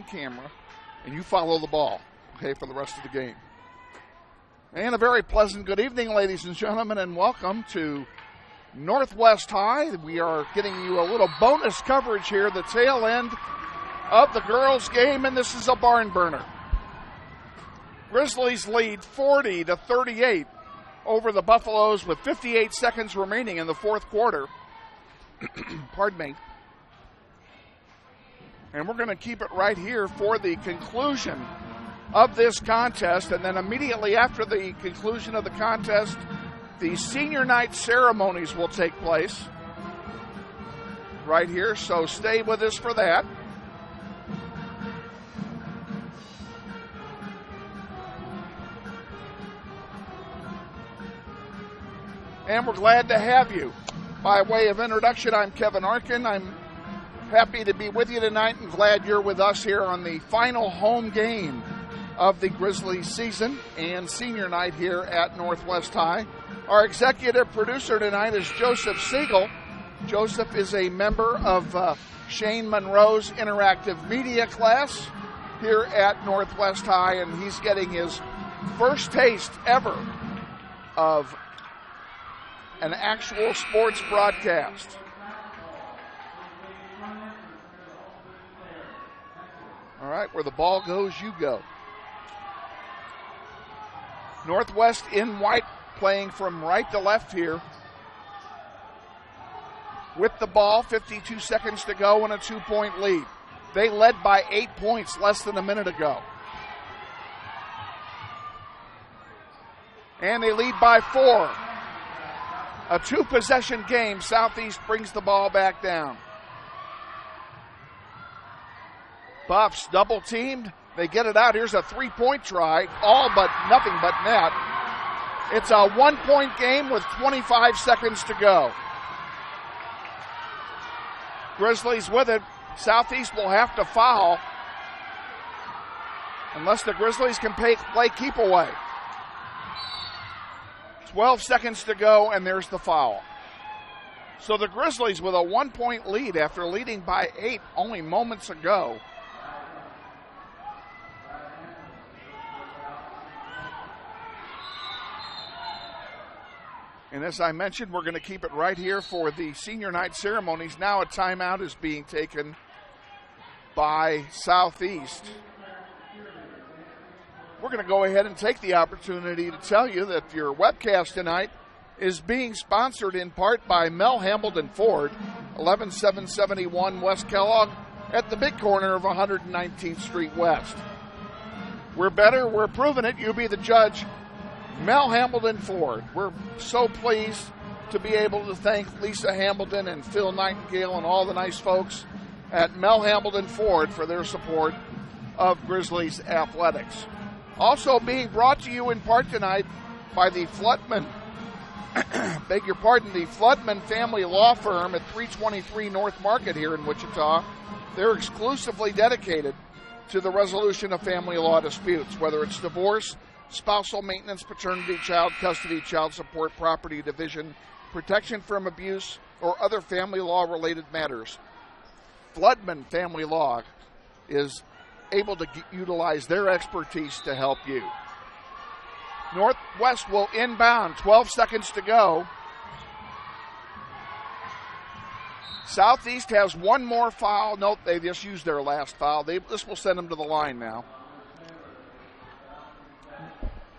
camera, and you follow the ball, okay, for the rest of the game. And a very pleasant good evening, ladies and gentlemen, and welcome to Northwest High. We are getting you a little bonus coverage here, the tail end of the girls' game, and this is a barn burner. Grizzlies lead 40-38 over the Buffaloes with 58 seconds remaining in the fourth quarter. Pardon me. And we're going to keep it right here for the conclusion of this contest, and then immediately after the conclusion of the contest, the senior night ceremonies will take place right here, so stay with us for that. And we're glad to have you. By way of introduction, I'm Kevin Arkin. I'm happy to be with you tonight and glad you're with us here on the final home game of the Grizzlies season and senior night here at Northwest High. Our executive producer tonight is Joseph Siegel. Joseph is a member of Shane Monroe's interactive media class here at Northwest High, and he's getting his first taste ever of an actual sports broadcast. All right, where the ball goes, you go. Northwest in white, playing from right to left here. With the ball, 52 seconds to go and a 2-point lead. They led by 8 points less than a minute ago. And they lead by 4. A 2-possession game. Southeast brings the ball back down. Buffs double teamed. They get it out. Here's a 3-point try. All but nothing but net. It's a 1-point game with 25 seconds to go. Grizzlies with it. Southeast will have to foul unless the Grizzlies can play keep away. 12 seconds to go, and there's the foul. So the Grizzlies with a 1-point lead after leading by 8 only moments ago. And as I mentioned, we're going to keep it right here for the senior night ceremonies. Now a timeout is being taken by Southeast. We're going to go ahead and take the opportunity to tell you that your webcast tonight is being sponsored in part by Mel Hambledon Ford, 11771 West Kellogg, at the big corner of 119th Street West. We're better, we're proving it, you be the judge. Mel Hambledon Ford. We're so pleased to be able to thank Lisa Hambledon and Phil Nightingale and all the nice folks at Mel Hambledon Ford for their support of Grizzlies athletics. Also being brought to you in part tonight by the Floodman, the Floodman family law firm at 323 North Market here in Wichita. They're exclusively dedicated to the resolution of family law disputes, whether it's divorce, spousal maintenance, paternity, child custody, child support, property division, protection from abuse, or other family law-related matters. Floodman Family Law is able to utilize their expertise to help you. Northwest will inbound, 12 seconds to go. Southeast has one more foul. Nope, they just used their last foul. This will send them to the line now.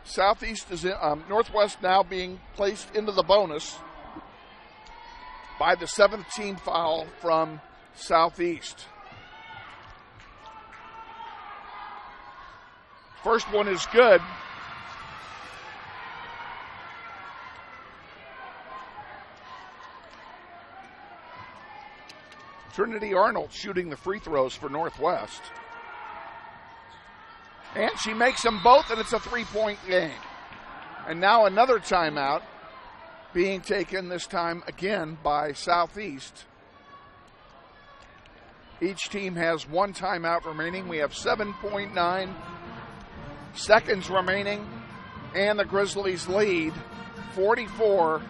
Southeast is in, Northwest now being placed into the bonus by the 7th team foul from Southeast. First one is good. Trinity Arnold shooting the free throws for Northwest. And she makes them both, and it's a 3-point game. And now another timeout being taken, this time again by Southeast. Each team has one timeout remaining. We have 7.9 seconds remaining, and the Grizzlies lead 44-41.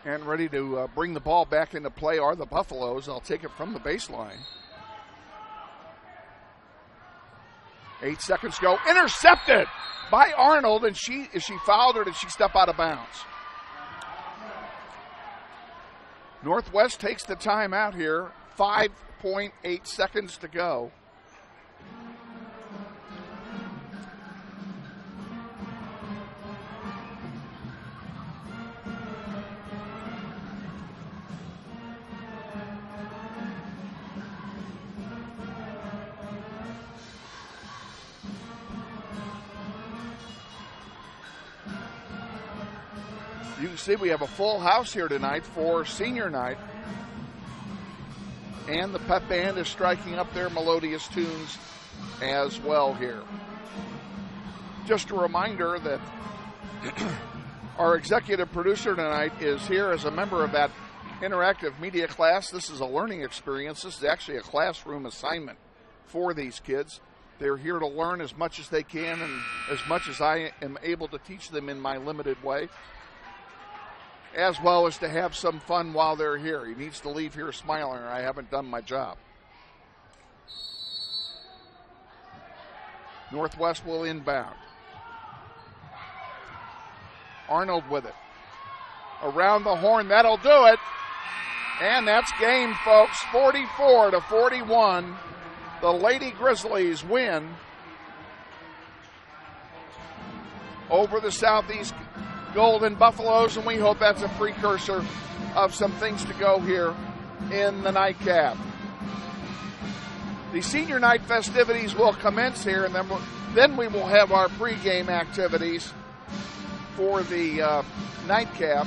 And ready to bring the ball back into play are the Buffaloes. I'll take it from the baseline. 8 seconds go. Intercepted by Arnold, and is she fouled or did she step out of bounds? Northwest takes the timeout here. 5.8 seconds to go. You can see we have a full house here tonight for senior night. And the pep band is striking up their melodious tunes as well here. Just a reminder that our executive producer tonight is here as a member of that interactive media class. This is a learning experience. This is actually a classroom assignment for these kids. They're here to learn as much as they can and as much as I am able to teach them in my limited way, as well as to have some fun while they're here. He needs to leave here smiling or I haven't done my job. Northwest will inbound. Arnold with it. Around the horn, that'll do it. And that's game, folks. 44-41. The Lady Grizzlies win over the Southeast Golden Buffaloes, and we hope that's a precursor of some things to go here in the nightcap. The senior night festivities will commence here, and then we will have our pregame activities for the nightcap.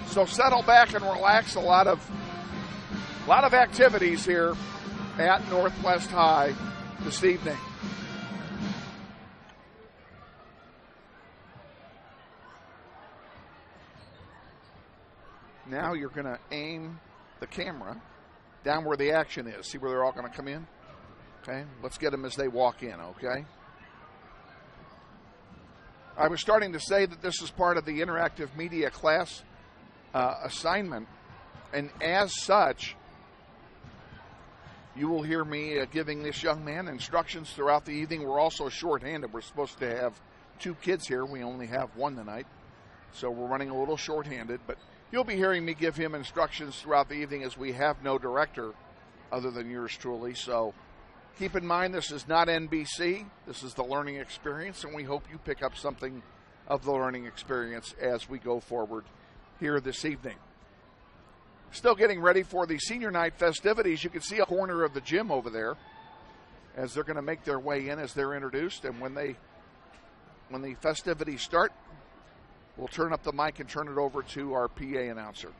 So settle back and relax. A lot of activities here at Northwest High this evening. Now you're going to aim the camera down where the action is. See where they're all going to come in? Okay, let's get them as they walk in, okay? I was starting to say that this is part of the interactive media class assignment, and as such, you will hear me giving this young man instructions throughout the evening. We're also shorthanded. We're supposed to have 2 kids here. We only have 1 tonight, so we're running a little shorthanded, but you'll be hearing me give him instructions throughout the evening as we have no director other than yours truly. So keep in mind, this is not NBC. This is the learning experience, and we hope you pick up something of the learning experience as we go forward here this evening. Still getting ready for the senior night festivities. You can see a corner of the gym over there as they're going to make their way in as they're introduced. And when the festivities start, we'll turn up the mic and turn it over to our PA announcer.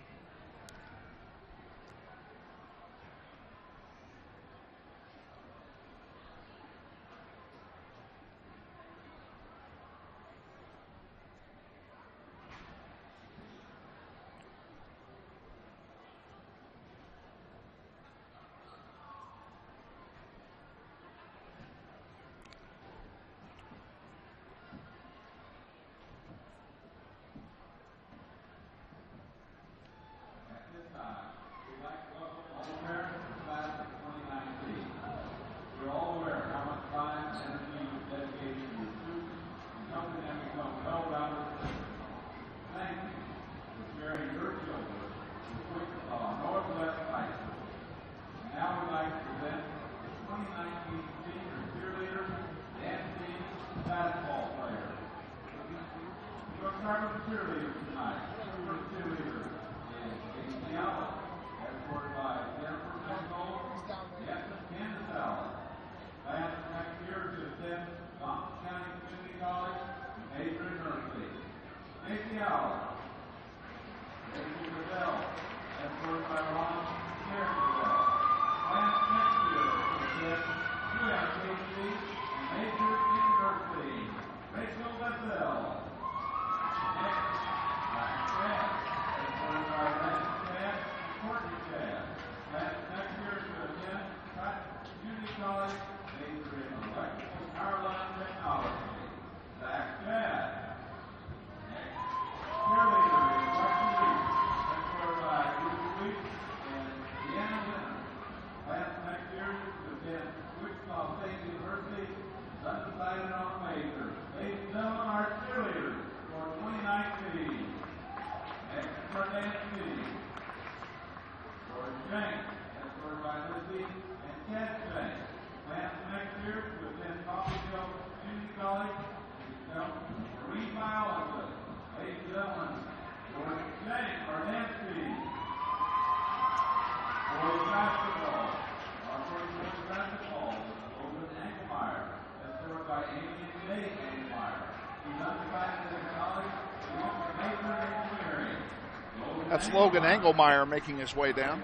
That's Logan Engelmeyer making his way down.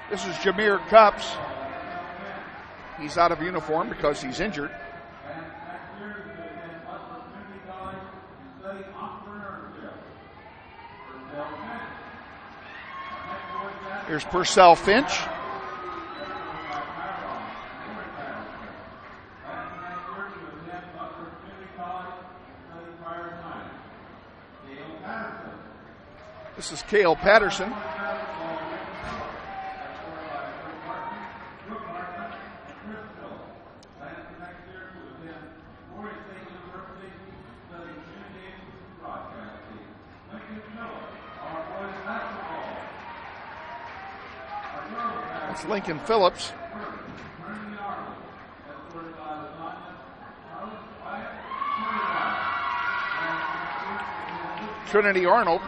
This is Jameer Cups. He's out of uniform because he's injured. Here's Purcell Finch. This is Cale Patterson. That's Lincoln Phillips. Trinity Arnold.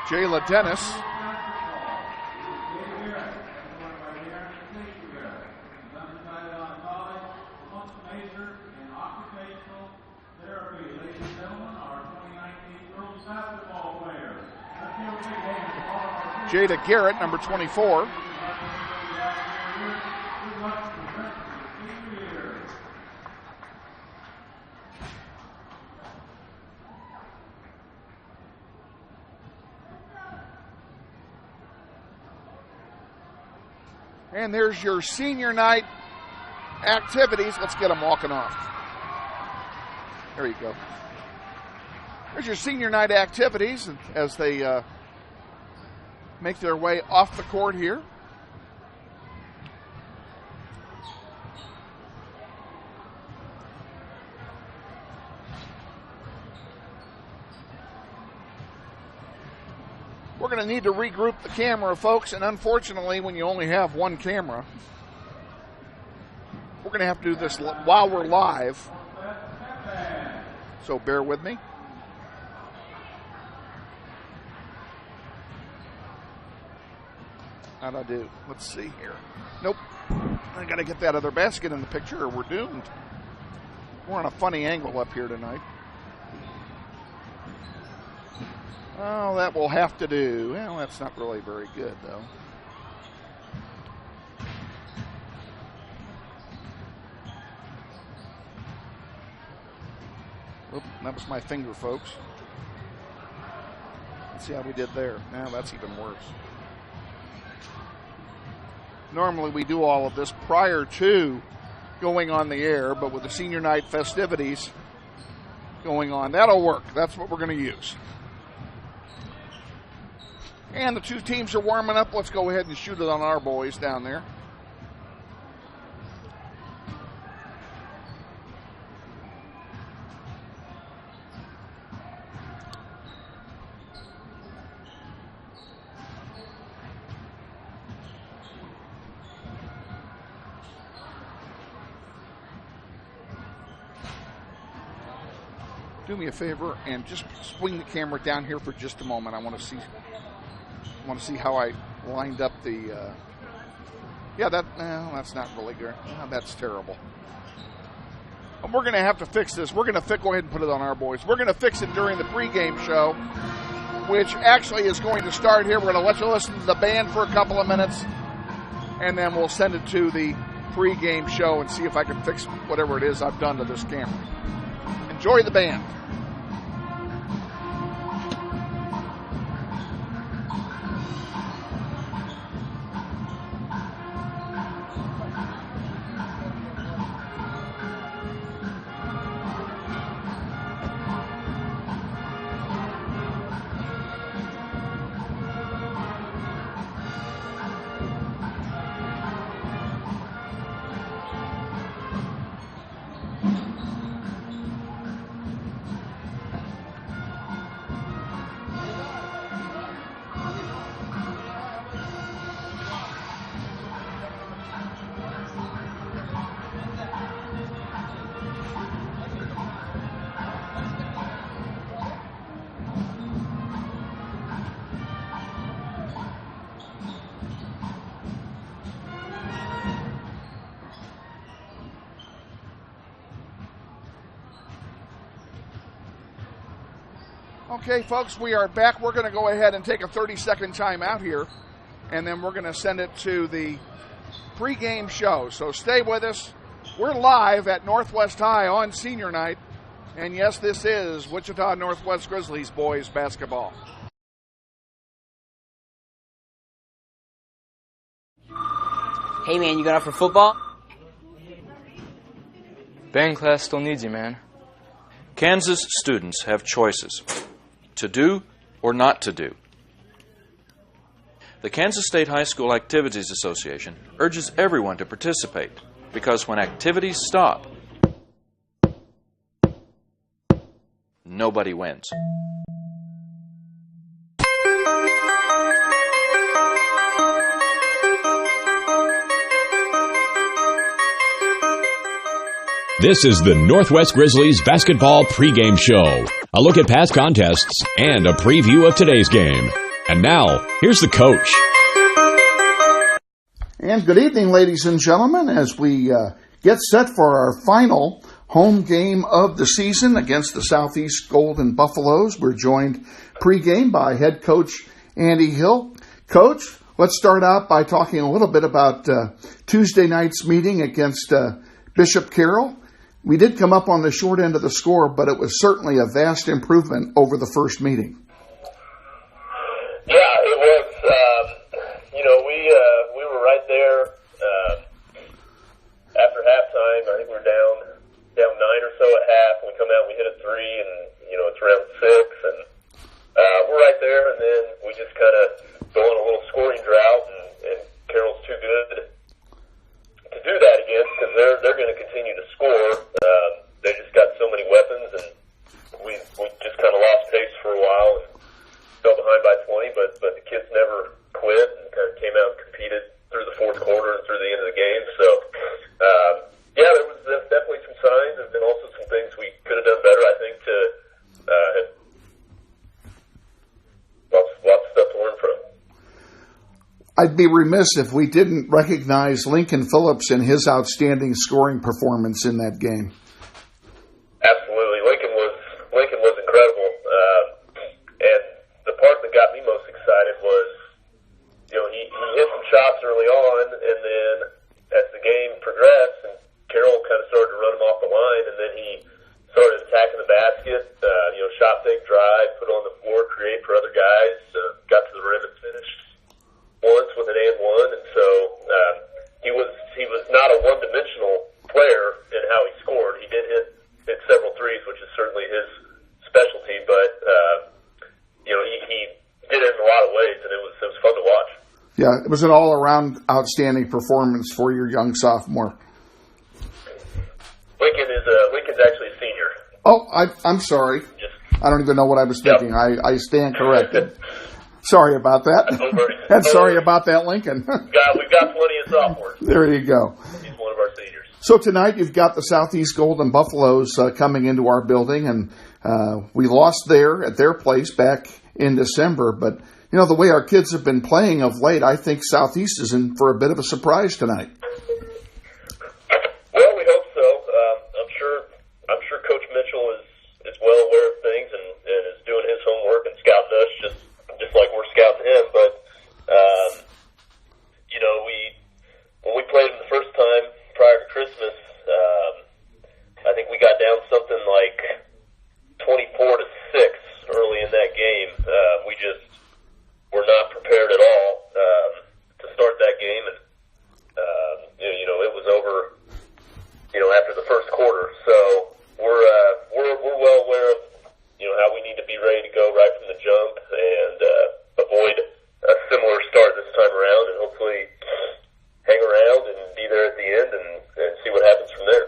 Jayla Dennis. Jada Garrett, number 24. And there's your senior night activities. Let's get them walking off. There you go. There's your senior night activities as they make their way off the court here. We're going to need to regroup the camera, folks, and unfortunately, when you only have one camera, we're going to have to do this while we're live. So bear with me. How'd I do? Let's see here. Nope. I got to get that other basket in the picture or we're doomed. We're on a funny angle up here tonight. Oh, that will have to do. Well, that's not really very good, though. Oop, that was my finger, folks. Let's see how we did there. Now that's even worse. Normally we do all of this prior to going on the air, but with the senior night festivities going on, that'll work. That's what we're going to use. And the two teams are warming up. Let's go ahead and shoot it on our boys down there. Do me a favor and just swing the camera down here for just a moment. I want to see how I lined up the. Yeah, that's not really good. That's terrible. We're going to have to fix this. We're going to go ahead and put it on our boys. We're going to fix it during the pregame show, which actually is going to start here. We're going to let you listen to the band for a couple of minutes, and then we'll send it to the pregame show and see if I can fix whatever it is I've done to this camera. Enjoy the band. Okay, folks, we are back. We're going to go ahead and take a 30-second time out here, and then we're going to send it to the pregame show. So stay with us. We're live at Northwest High on senior night. And yes, this is Wichita Northwest Grizzlies boys basketball. Hey man, you going out for football? Band class still needs you, man. Kansas students have choices to do or not to do. The Kansas State High School Activities Association urges everyone to participate because when activities stop, nobody wins. This is the Northwest Grizzlies basketball pregame show. A look at past contests and a preview of today's game. And now, here's the coach. And good evening, ladies and gentlemen, as we get set for our final home game of the season against the Southeast Golden Buffaloes. We're joined pregame by head coach Andy Hill. Coach, let's start out by talking a little bit about Tuesday night's meeting against Bishop Carroll. We did come up on the short end of the score, but it was certainly a vast improvement over the first meeting. Yeah, it was. We were right there after halftime. I think we were down 9 or so at half. And we come out and we hit a three, and it's round 6, and we're right there. And then we just kind of go on a little scoring drought, and Carroll's too good to do that against because they're going to continue to score. They just got so many weapons, and we just kind of lost pace for a while and fell behind by 20. But the kids never quit and kind of came out and competed through the fourth quarter and through the end of the game. So there was definitely some signs and then also some things we could have done better. I think to lots of stuff to learn from. I'd be remiss if we didn't recognize Lincoln Phillips in his outstanding scoring performance in that game. Absolutely. Lincoln was incredible. And the part that got me most excited was, he hit some shots early on, and then as the game progressed, and Carroll kind of started to run him off the line, and then he started attacking the basket, shot fake drive, put on the floor, create for other guys, got to the rim and finished once with an and one, and so he was not a one-dimensional player in how he scored. He did hit several threes, which is certainly his specialty, but he did it in a lot of ways, and it was fun to watch. Yeah, it was an all-around outstanding performance for your young sophomore. Lincoln's actually a senior. Oh, I'm sorry. I don't even know what I was thinking. Yep. I stand corrected. Sorry about that. And sorry about that, Lincoln. We've got plenty of sophomores. There you go. He's one of our seniors. So tonight you've got the Southeast Golden Buffaloes coming into our building, and we lost there at their place back in December. But, the way our kids have been playing of late, I think Southeast is in for a bit of a surprise tonight. Well, we hope so. I'm sure Coach Mitchell is well aware of things and is doing his homework and scouting us just like we're scouting him. But, when we played him the first time prior to Christmas, I think we got down something like 24-6 early in that game. We just were not prepared at all to start that game, and it was over after the first quarter. So we're well aware of how we need to be ready to go right from the jump and avoid a similar start this time around, and hopefully hang around and be there at the end and see what happens from there.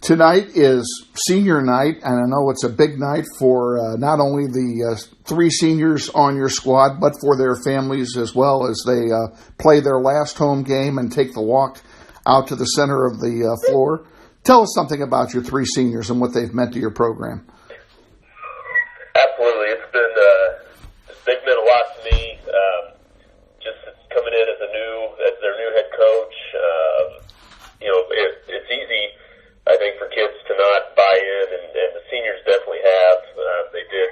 Tonight is senior night, and I know it's a big night for not only the 3 seniors on your squad, but for their families as well as they play their last home game and take the walk out to the center of the floor. Tell us something about your 3 seniors and what they've meant to your program. Absolutely. They've meant a lot to me. Just coming in as their new head coach, it's easy, I think, for kids to not buy in, and the seniors definitely have. They did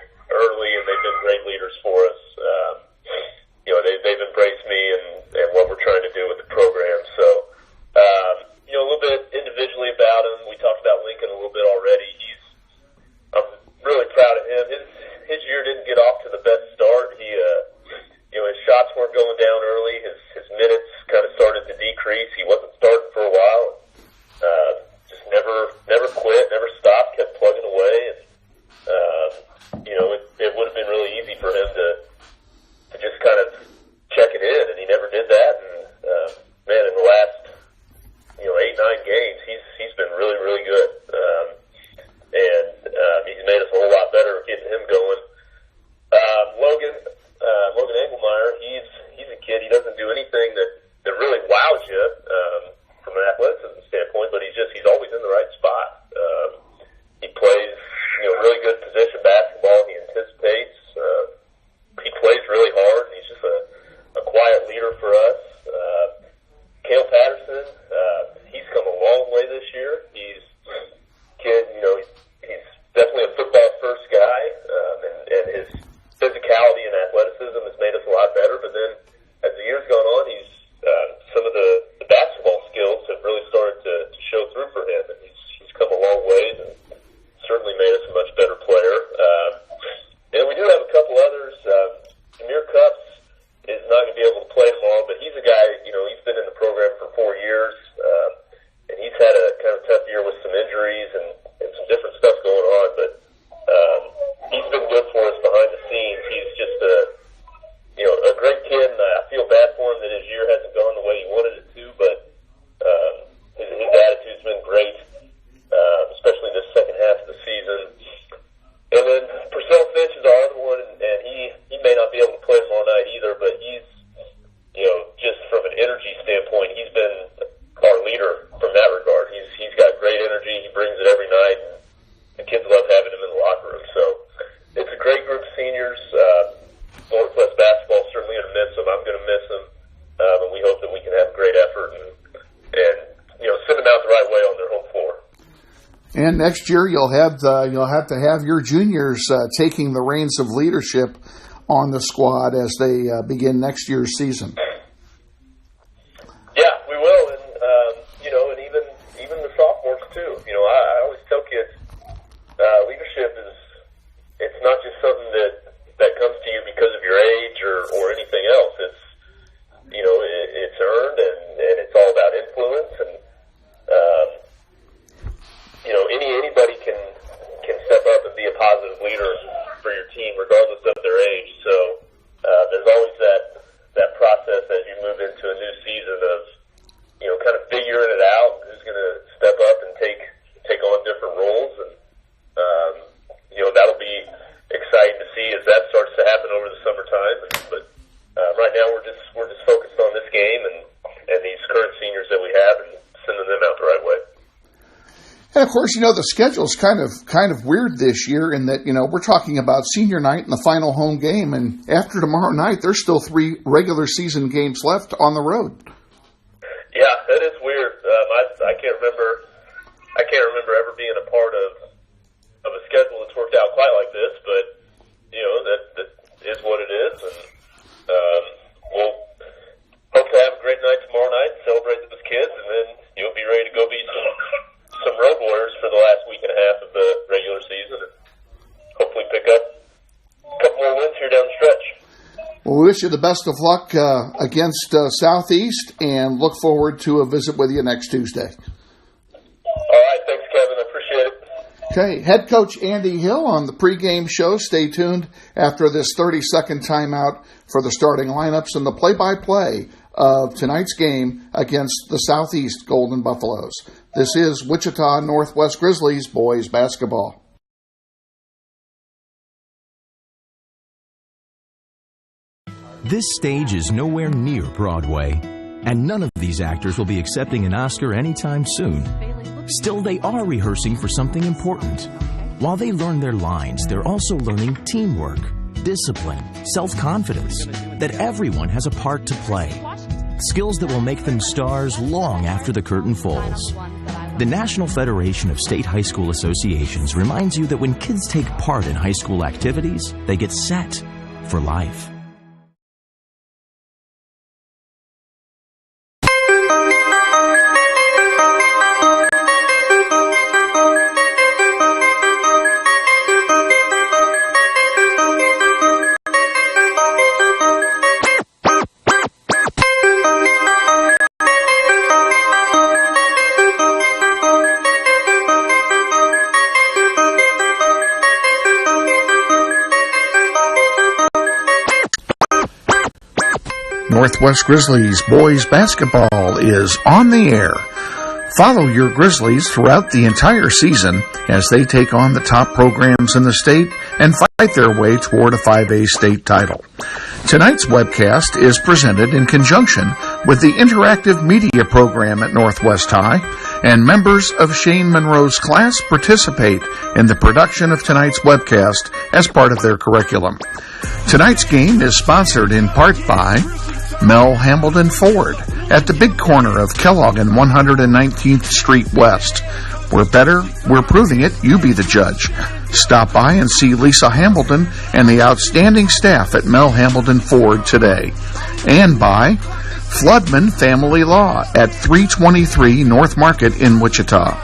again, next year you'll have to have your juniors taking the reins of leadership on the squad as they begin next year's season. Yeah, we will, and and even the sophomores too. I always tell kids, leadership it's not just something that comes to you because of your age or anything else. It's earned and it's all about influence and. Anybody can step up and be a positive leader for your team, regardless of their age. So there's always that process as you move into a new season of kind of figuring it out. Who's going to step up and take on different roles, and that'll be exciting to see as that starts to happen over the summertime. But right now we're just focused on this game and these current seniors that we have and sending them out the right way. And of course, the schedule's kind of weird this year in that, we're talking about senior night and the final home game, and after tomorrow night, there's still 3 regular season games left on the road. Yeah, that is weird. I can't remember ever being a part of a schedule that's worked out quite like this, but that is what it is, and we'll hope to have a great night tomorrow night, celebrate with the kids, and then you'll be ready to go beat some road warriors for the last week and a half of the regular season, and hopefully pick up a couple more wins here down the stretch. Well, we wish you the best of luck against Southeast, and look forward to a visit with you next Tuesday. All right, thanks, Kevin. I appreciate it. Okay, head coach Andy Hill on the pregame show. Stay tuned after this 30-second timeout for the starting lineups and the play-by-play of tonight's game against the Southeast Golden Buffaloes. This is Wichita Northwest Grizzlies boys basketball. This stage is nowhere near Broadway, and none of these actors will be accepting an Oscar anytime soon. Still, they are rehearsing for something important. While they learn their lines, they're also learning teamwork, discipline, self-confidence, that everyone has a part to play. Skills that will make them stars long after the curtain falls. The National Federation of State High School Associations reminds you that when kids take part in high school activities, they get set for life. Northwest Grizzlies boys basketball is on the air. Follow your Grizzlies throughout the entire season as they take on the top programs in the state and fight their way toward a 5A state title. Tonight's webcast is presented in conjunction with the interactive media program at Northwest High, and members of Shane Monroe's class participate in the production of tonight's webcast as part of their curriculum. Tonight's game is sponsored in part by Mel Hambledon Ford at the big corner of Kellogg and 119th Street West. We're better, we're proving it, you be the judge. Stop by and see Lisa Hambledon and the outstanding staff at Mel Hambledon Ford today. And by Floodman Family Law at 323 North Market in Wichita,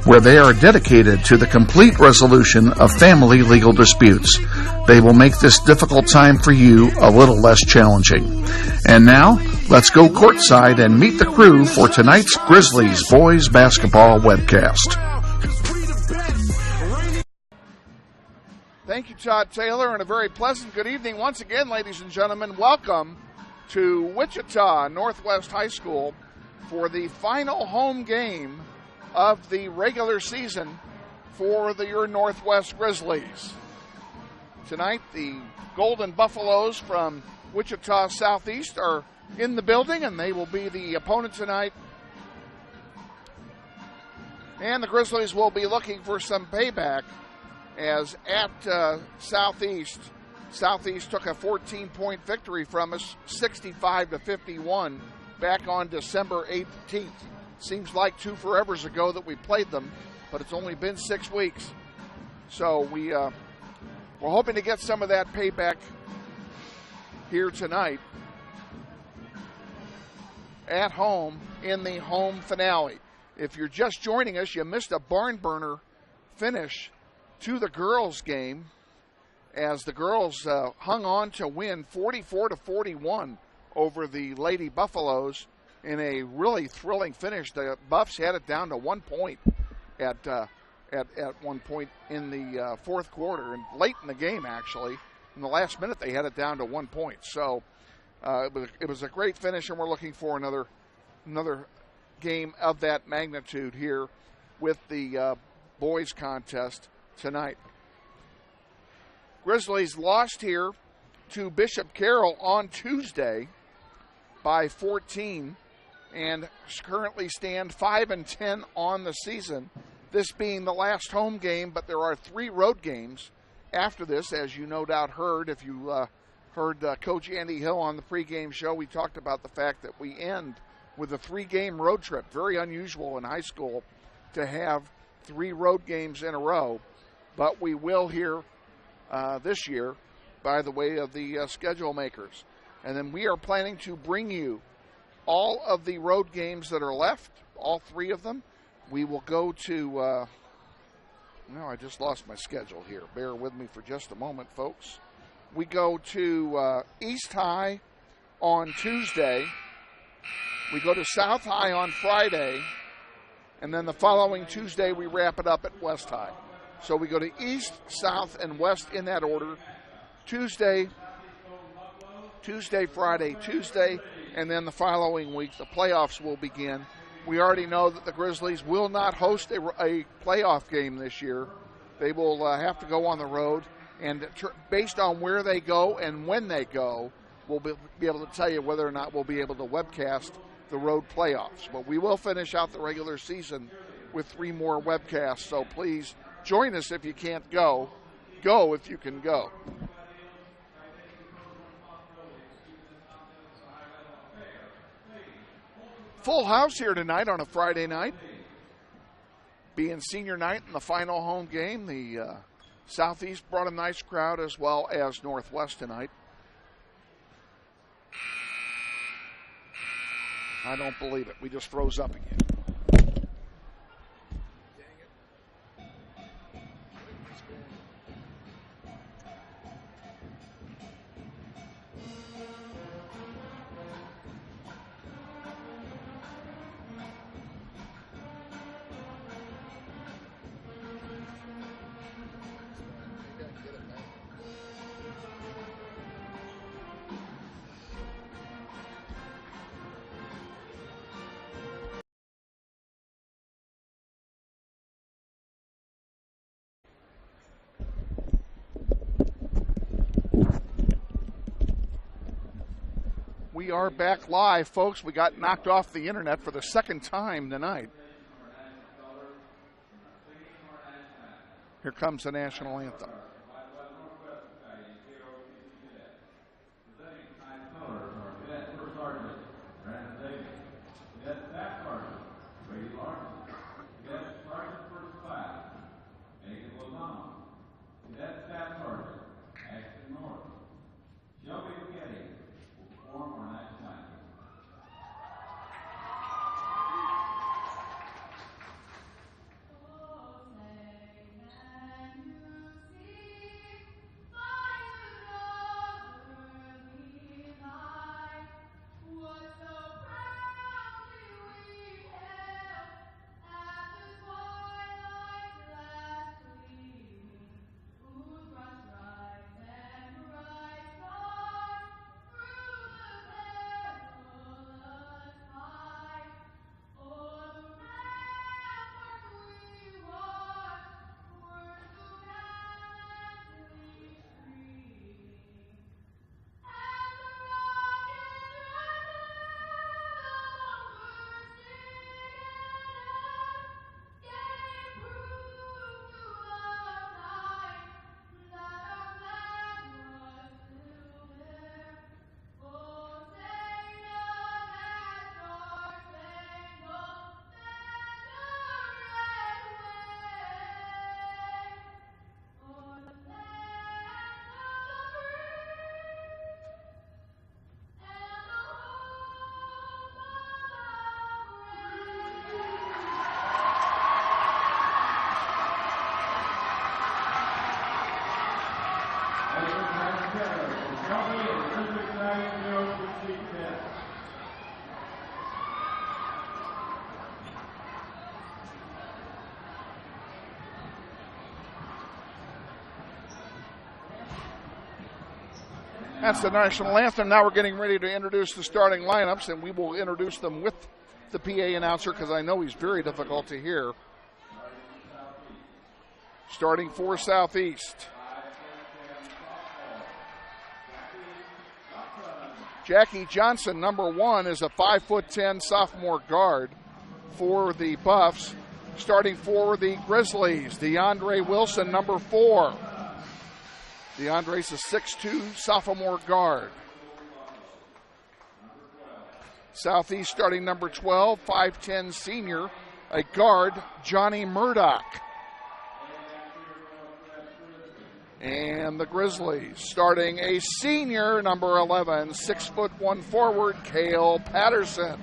where they are dedicated to the complete resolution of family legal disputes. They will make this difficult time for you a little less challenging. And now, let's go courtside and meet the crew for tonight's Grizzlies boys basketball webcast. Thank you, Todd Taylor, and a very pleasant good evening once again, ladies and gentlemen. Welcome to Wichita Northwest High School for the final home game of the regular season for your Northwest Grizzlies. Tonight, the Golden Buffaloes from Wichita Southeast are in the building, and they will be the opponent tonight. And the Grizzlies will be looking for some payback, as at Southeast took a 14-point victory from us, 65-51, back on December 18th. Seems like two forevers ago that we played them, but it's only been 6 weeks. So we're hoping to get some of that payback here tonight at home in the home finale. If you're just joining us, you missed a barn burner finish to the girls' game as the girls hung on to win 44-41 over the Lady Buffaloes in a really thrilling finish. The Buffs had it down to 1 point at one point in the fourth quarter, and late in the game, actually. In the last minute, they had it down to 1 point. So it was a great finish, and we're looking for another game of that magnitude here with the boys contest tonight. Grizzlies lost here to Bishop Carroll on Tuesday by 14 and currently stand 5-10 on the season, this being the last home game, but there are 3 road games after this, as you no doubt heard. If you heard Coach Andy Hill on the pregame show, we talked about the fact that we end with a 3-game road trip. Very unusual in high school to have 3 road games in a row, but we will here this year by the way of the schedule makers. And then we are planning to bring you all of the road games that are left, all 3 of them. We will go to, I just lost my schedule here. Bear with me for just a moment, folks. We go to East High on Tuesday. We go to South High on Friday. And then the following Tuesday, we wrap it up at West High. So we go to East, South, and West in that order. Tuesday, Friday, Tuesday, and then the following week, the playoffs will begin. We already know that the Grizzlies will not host a playoff game this year. They will have to go on the road, and based on where they go and when they go, we'll be able to tell you whether or not we'll be able to webcast the road playoffs. But we will finish out the regular season with 3 more webcasts, so please join us if you can't go. Go if you can go. Full house here tonight on a Friday night. Being senior night in the final home game, the Southeast brought a nice crowd as well as Northwest tonight. I don't believe it. We just froze up again. We are back live, folks. We got knocked off the internet for the second time tonight. Here comes the national anthem. That's the national anthem. Now we're getting ready to introduce the starting lineups, and we will introduce them with the PA announcer because I know he's very difficult to hear. Starting for Southeast. Jackie Johnson, number 1, is a 5'10" sophomore guard for the Buffs. Starting for the Grizzlies, DeAndre Wilson, number 4. DeAndre's a 6'2" sophomore guard. Southeast starting number 12, 5'10" senior, a guard, Johnny Murdoch. And the Grizzlies starting a senior, number 11, 6'1" forward, Cale Patterson.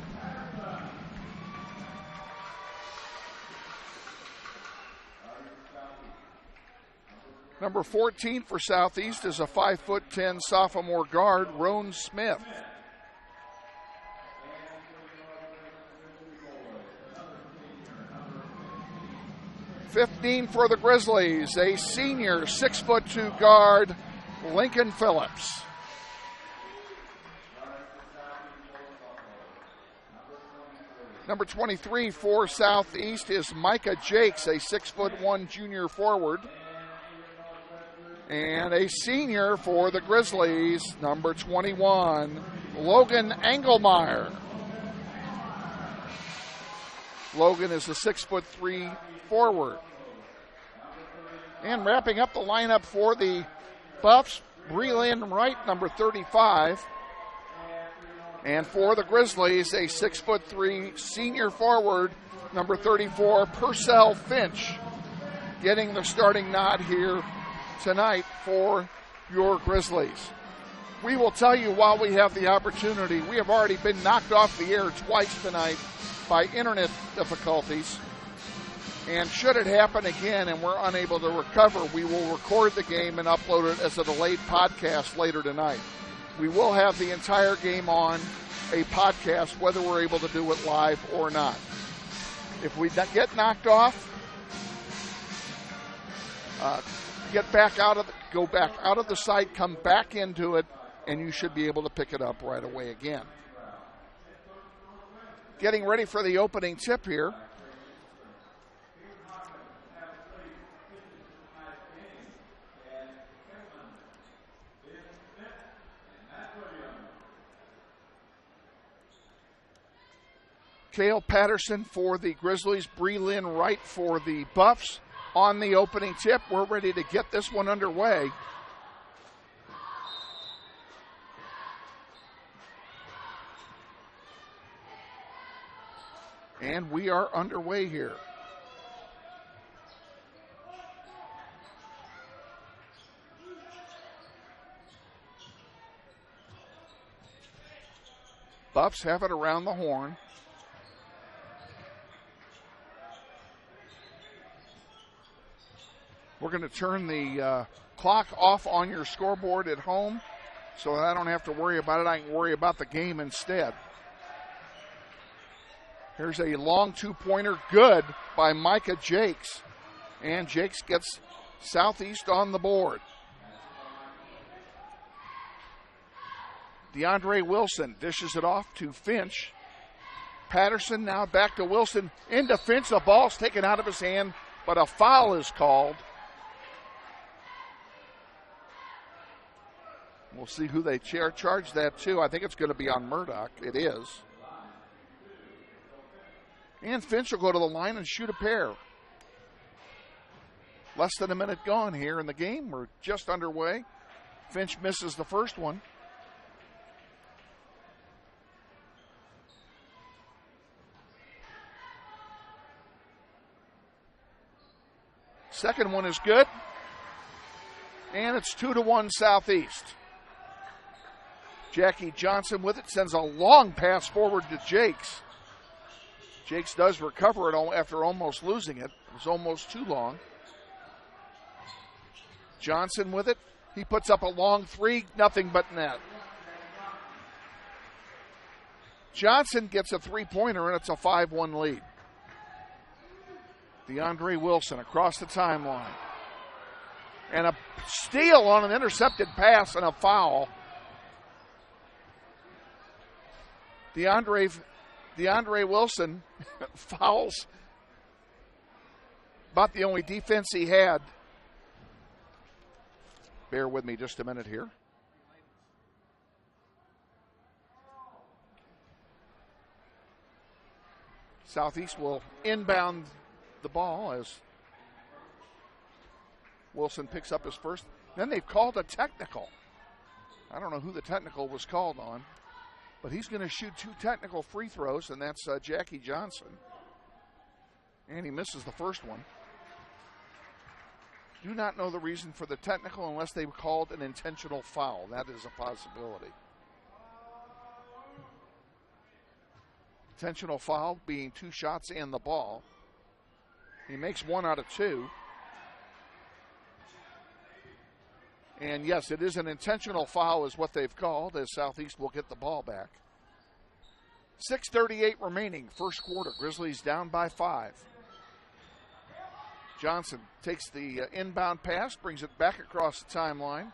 Number 14 for Southeast is a 5'10" sophomore guard, Roan Smith. $15 for the Grizzlies, a senior 6'2" guard, Lincoln Phillips. Number 23 for Southeast is Micah Jakes, a 6'1" junior forward. And a senior for the Grizzlies, number 21, Logan Engelmeyer. Logan is a 6'3" forward. And wrapping up the lineup for the Buffs, Breland Wright, number 35. And for the Grizzlies, a 6'3" senior forward, number 34, Purcell Finch, getting the starting nod here tonight for your Grizzlies. We will tell you while we have the opportunity, we have already been knocked off the air twice tonight by internet difficulties. And should it happen again and we're unable to recover, we will record the game and upload it as a delayed podcast later tonight. We will have the entire game on a podcast, whether we're able to do it live or not. If we get knocked off, go back out of the site, come back into it, and you should be able to pick it up right away again. Getting ready for the opening tip here. Cale Patterson for the Grizzlies, Breland Wright for the Buffs. On the opening tip, we're ready to get this one underway. And we are underway here. Buffs have it around the horn. We're going to turn the clock off on your scoreboard at home so that I don't have to worry about it. I can worry about the game instead. Here's a long two-pointer, good by Micah Jakes. And Jakes gets Southeast on the board. DeAndre Wilson dishes it off to Finch. Patterson now back to Wilson. Into Finch, the ball's taken out of his hand, but a foul is called. We'll see who they charge that to. I think it's going to be on Murdoch. It is. And Finch will go to the line and shoot a pair. Less than a minute gone here in the game. We're just underway. Finch misses the first one. Second one is good. And it's 2-1 Southeast. Jackie Johnson with it, sends a long pass forward to Jakes. Jakes does recover it after almost losing it. It was almost too long. Johnson with it, He puts up a long three, nothing but net. Johnson gets a three-pointer, and it's a 5-1 lead. DeAndre Wilson across the timeline. And a steal on an intercepted pass and a foul. DeAndre Wilson fouls. About the only defense he had. Bear with me just a minute here. Southeast will inbound the ball as Wilson picks up his first. Then they've called a technical. I don't know who the technical was called on, but he's going to shoot 2 technical free throws, and that's Jackie Johnson. And he misses the first one. Do not know the reason for the technical unless they called an intentional foul. That is a possibility. Intentional foul being 2 shots and the ball. He makes 1 out of 2. And yes, it is an intentional foul is what they've called, as Southeast will get the ball back. 6:38 remaining, first quarter. Grizzlies down by 5. Johnson takes the inbound pass, brings it back across the timeline.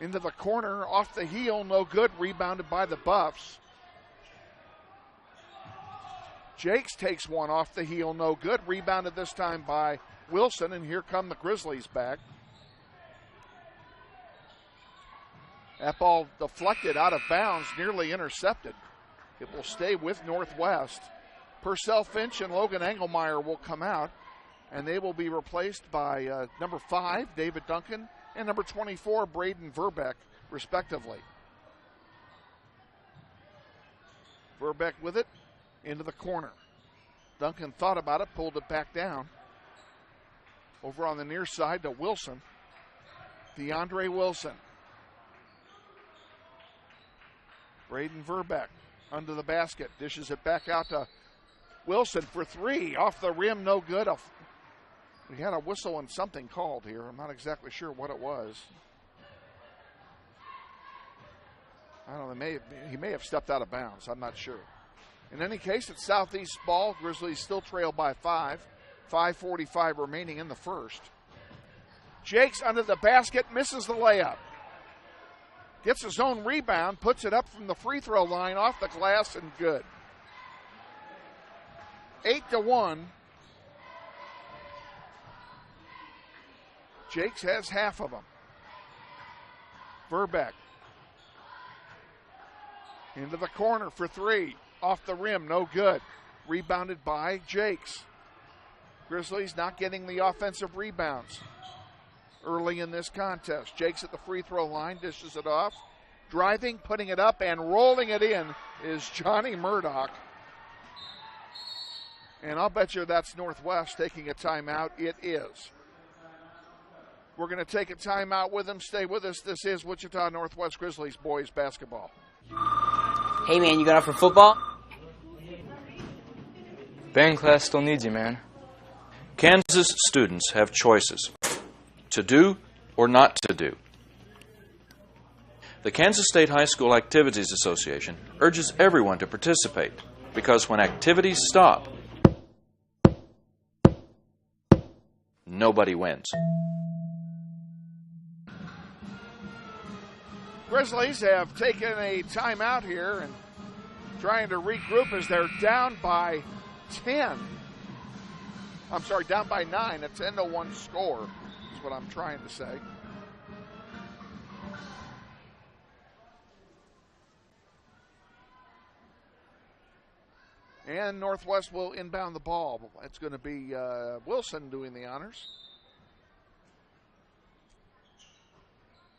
Into the corner, off the heel, no good, rebounded by the Buffs. Jakes takes one off the heel, no good, rebounded this time by Wilson, and here come the Grizzlies back. That ball deflected out of bounds, nearly intercepted. It will stay with Northwest. Purcell Finch and Logan Engelmeyer will come out, and they will be replaced by number 5, David Duncan, and number 24, Braden Verbeck, respectively. Verbeck with it, into the corner. Duncan thought about it, pulled it back down. Over on the near side to Wilson. DeAndre Wilson. Braden Verbeck under the basket, dishes it back out to Wilson for 3, off the rim, no good. We had a whistle and something called here. I'm not exactly sure what it was. I don't know, he may have stepped out of bounds. I'm not sure. In any case, it's Southeast ball. Grizzlies still trail by 5. 5:45 remaining in the first. Jakes under the basket, misses the layup. Gets his own rebound, puts it up from the free throw line, off the glass, and good. 8-1. Jakes has half of them. Verbeck. Into the corner for 3. Off the rim, no good. Rebounded by Jakes. Grizzlies not getting the offensive rebounds early in this contest. Jakes at the free throw line, dishes it off. Driving, putting it up, and rolling it in is Johnny Murdoch. And I'll bet you that's Northwest taking a timeout. It is. We're going to take a timeout with them. Stay with us. This is Wichita Northwest Grizzlies boys basketball. Hey, man, you going out for football? Band class still needs you, man. Kansas students have choices to do or not to do. The Kansas State High School Activities Association urges everyone to participate because when activities stop, nobody wins. Grizzlies have taken a timeout here and trying to regroup as they're down by 10. I'm sorry, down by 9. A 10-1 score is what I'm trying to say. And Northwest will inbound the ball. It's going to be Wilson doing the honors.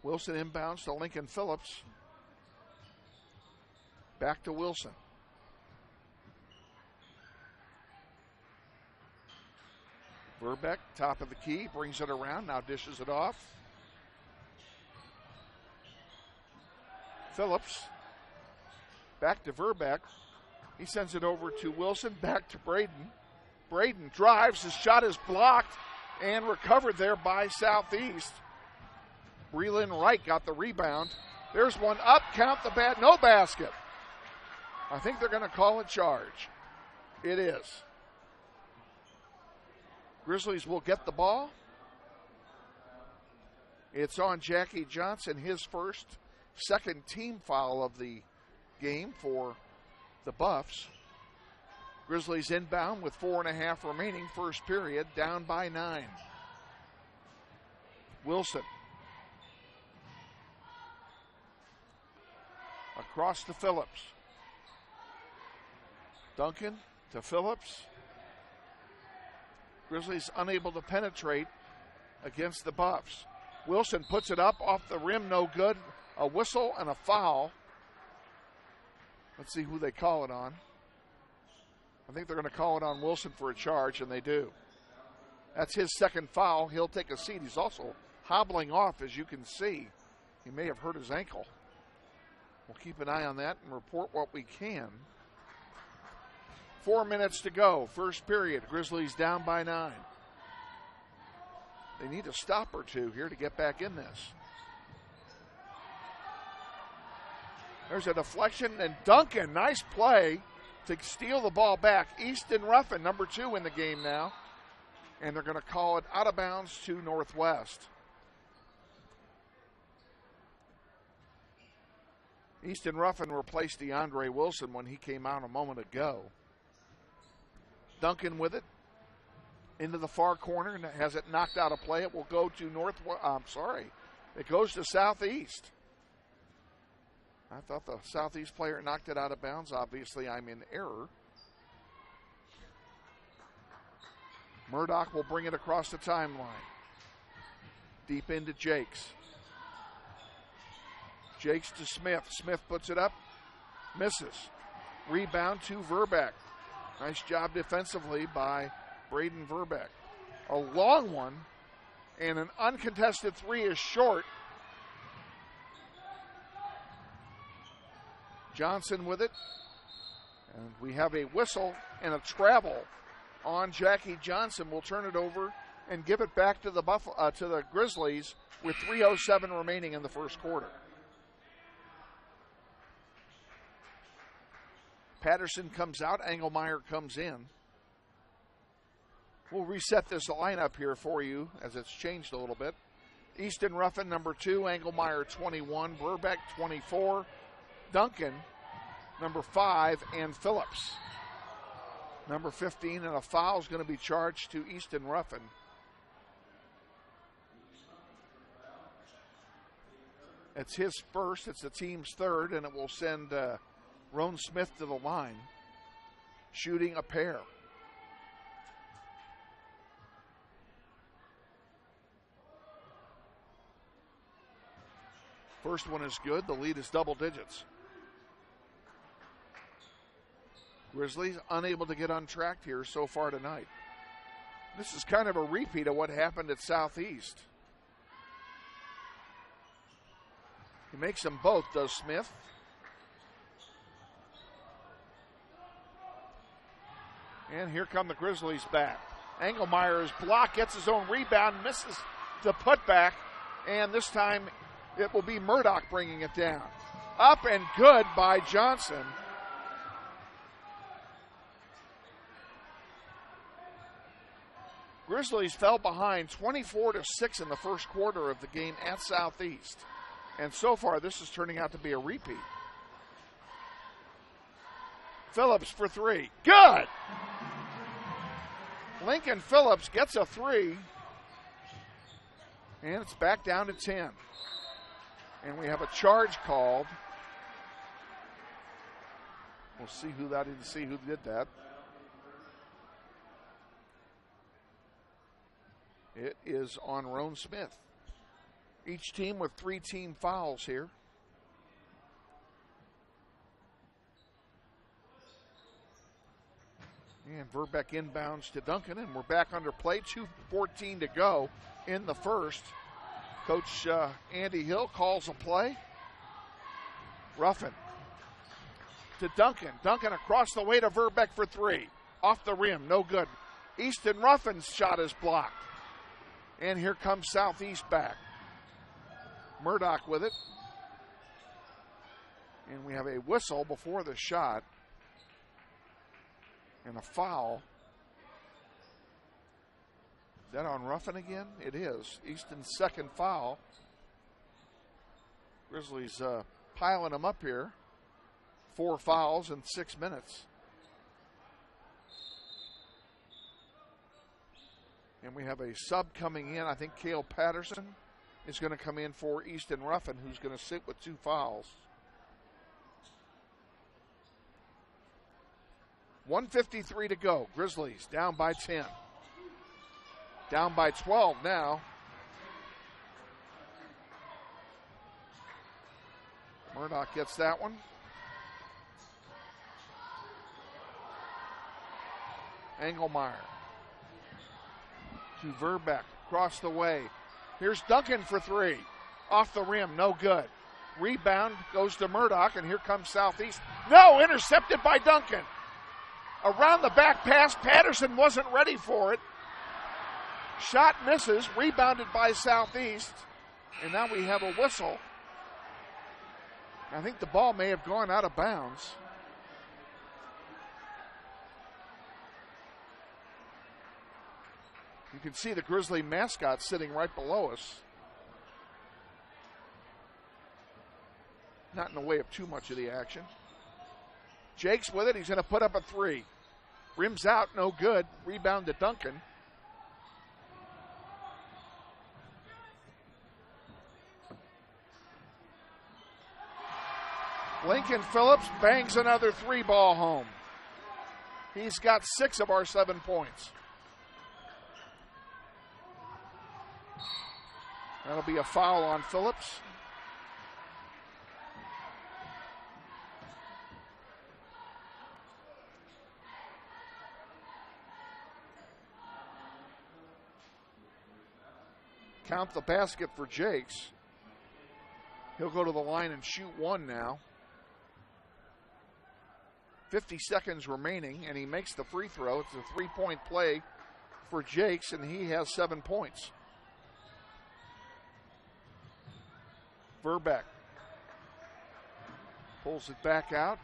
Wilson inbounds to Lincoln Phillips. Back to Wilson. Verbeck, top of the key, brings it around, now dishes it off. Phillips, back to Verbeck. He sends it over to Wilson, back to Braden. Braden drives, his shot is blocked, and recovered there by Southeast. Breland Wright got the rebound. There's one up, count the bat, no basket. I think they're going to call a charge. It is. Grizzlies will get the ball. It's on Jackie Johnson, his second team foul of the game for the Buffs. Grizzlies inbound with 4.5 remaining, first period, down by 9. Wilson. Across to Phillips. Duncan to Phillips. Grizzlies unable to penetrate against the Buffs. Wilson puts it up off the rim, no good. A whistle and a foul. Let's see who they call it on. I think they're going to call it on Wilson for a charge, and they do. That's his second foul. He'll take a seat. He's also hobbling off, as you can see. He may have hurt his ankle. We'll keep an eye on that and report what we can. 4 minutes to go. First period. Grizzlies down by 9. They need a stop or two here to get back in this. There's a deflection, and Duncan, nice play to steal the ball back. Easton Ruffin, number 2 in the game now. And they're going to call it out of bounds to Northwest. Easton Ruffin replaced DeAndre Wilson when he came out a moment ago. Duncan with it. Into the far corner and has it knocked out of play. It will go to it goes to Southeast. I thought the Southeast player knocked it out of bounds. Obviously, I'm in error. Murdoch will bring it across the timeline. Deep into Jakes. Jakes to Smith. Smith puts it up. Misses. Rebound to Verbeck. Nice job defensively by Braden Verbeck. A long one, and an uncontested 3 is short. Johnson with it. And we have a whistle and a travel on Jackie Johnson. We'll turn it over and give it back to the Grizzlies with 3:07 remaining in the first quarter. Patterson comes out. Engelmeyer comes in. We'll reset this lineup here for you as it's changed a little bit. Easton Ruffin, number 2. Engelmeyer, 21. Verbeck, 24. Duncan, number 5. And Phillips, number 15. And a foul is going to be charged to Easton Ruffin. It's his first. It's the team's third. And it will send Roan Smith to the line, shooting a pair. First one is good. The lead is double digits. Grizzlies unable to get untracked here so far tonight. This is kind of a repeat of what happened at Southeast. He makes them both, does Smith. And here come the Grizzlies back. Engelmeyer is blocked, gets his own rebound, misses the putback, and this time it will be Murdoch bringing it down. Up and good by Johnson. Grizzlies fell behind 24-6 in the first quarter of the game at Southeast. And so far, this is turning out to be a repeat. Phillips for 3. Good! Lincoln Phillips gets a 3. And it's back down to 10. And we have a charge called. We'll see who that is, see who did that. It is on Roan Smith. Each team with 3 team fouls here. And Verbeck inbounds to Duncan, and we're back under play. 2:14 to go in the first. Coach Andy Hill calls a play. Ruffin to Duncan. Duncan across the way to Verbeck for 3. Off the rim, no good. Easton Ruffin's shot is blocked. And here comes Southeast back. Murdoch with it. And we have a whistle before the shot. And a foul. Is that on Ruffin again? It is. Easton's second foul. Grizzlies piling them up here. 4 fouls in 6 minutes. And we have a sub coming in. I think Cale Patterson is going to come in for Easton Ruffin, who's going to sit with 2 fouls. 1:53 to go. Grizzlies down by 10. Down by 12 now. Murdoch gets that one. Engelmeyer to Verbeck, across the way. Here's Duncan for 3. Off the rim, no good. Rebound goes to Murdoch, and here comes Southeast. No, intercepted by Duncan. Around the back pass, Patterson wasn't ready for it. Shot misses, rebounded by Southeast, and now we have a whistle. I think the ball may have gone out of bounds. You can see the Grizzly mascot sitting right below us. Not in the way of too much of the action. Jake's with it. He's going to put up a 3. Rims out, no good. Rebound to Duncan. Lincoln Phillips bangs another 3-ball home. He's got 6 of our 7 points. That'll be a foul on Phillips. Count the basket for Jakes. He'll go to the line and shoot 1 now. 50 seconds remaining, and he makes the free throw. It's a 3-point play for Jakes, and he has 7 points. Verbeck pulls it back out.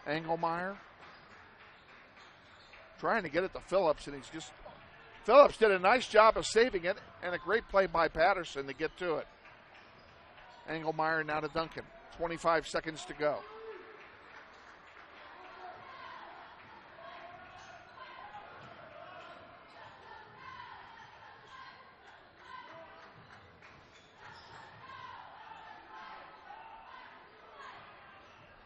Engelmeyer trying to get it to Phillips, and Phillips did a nice job of saving it, and a great play by Patterson to get to it. Engelmeyer now to Duncan. 25 seconds to go.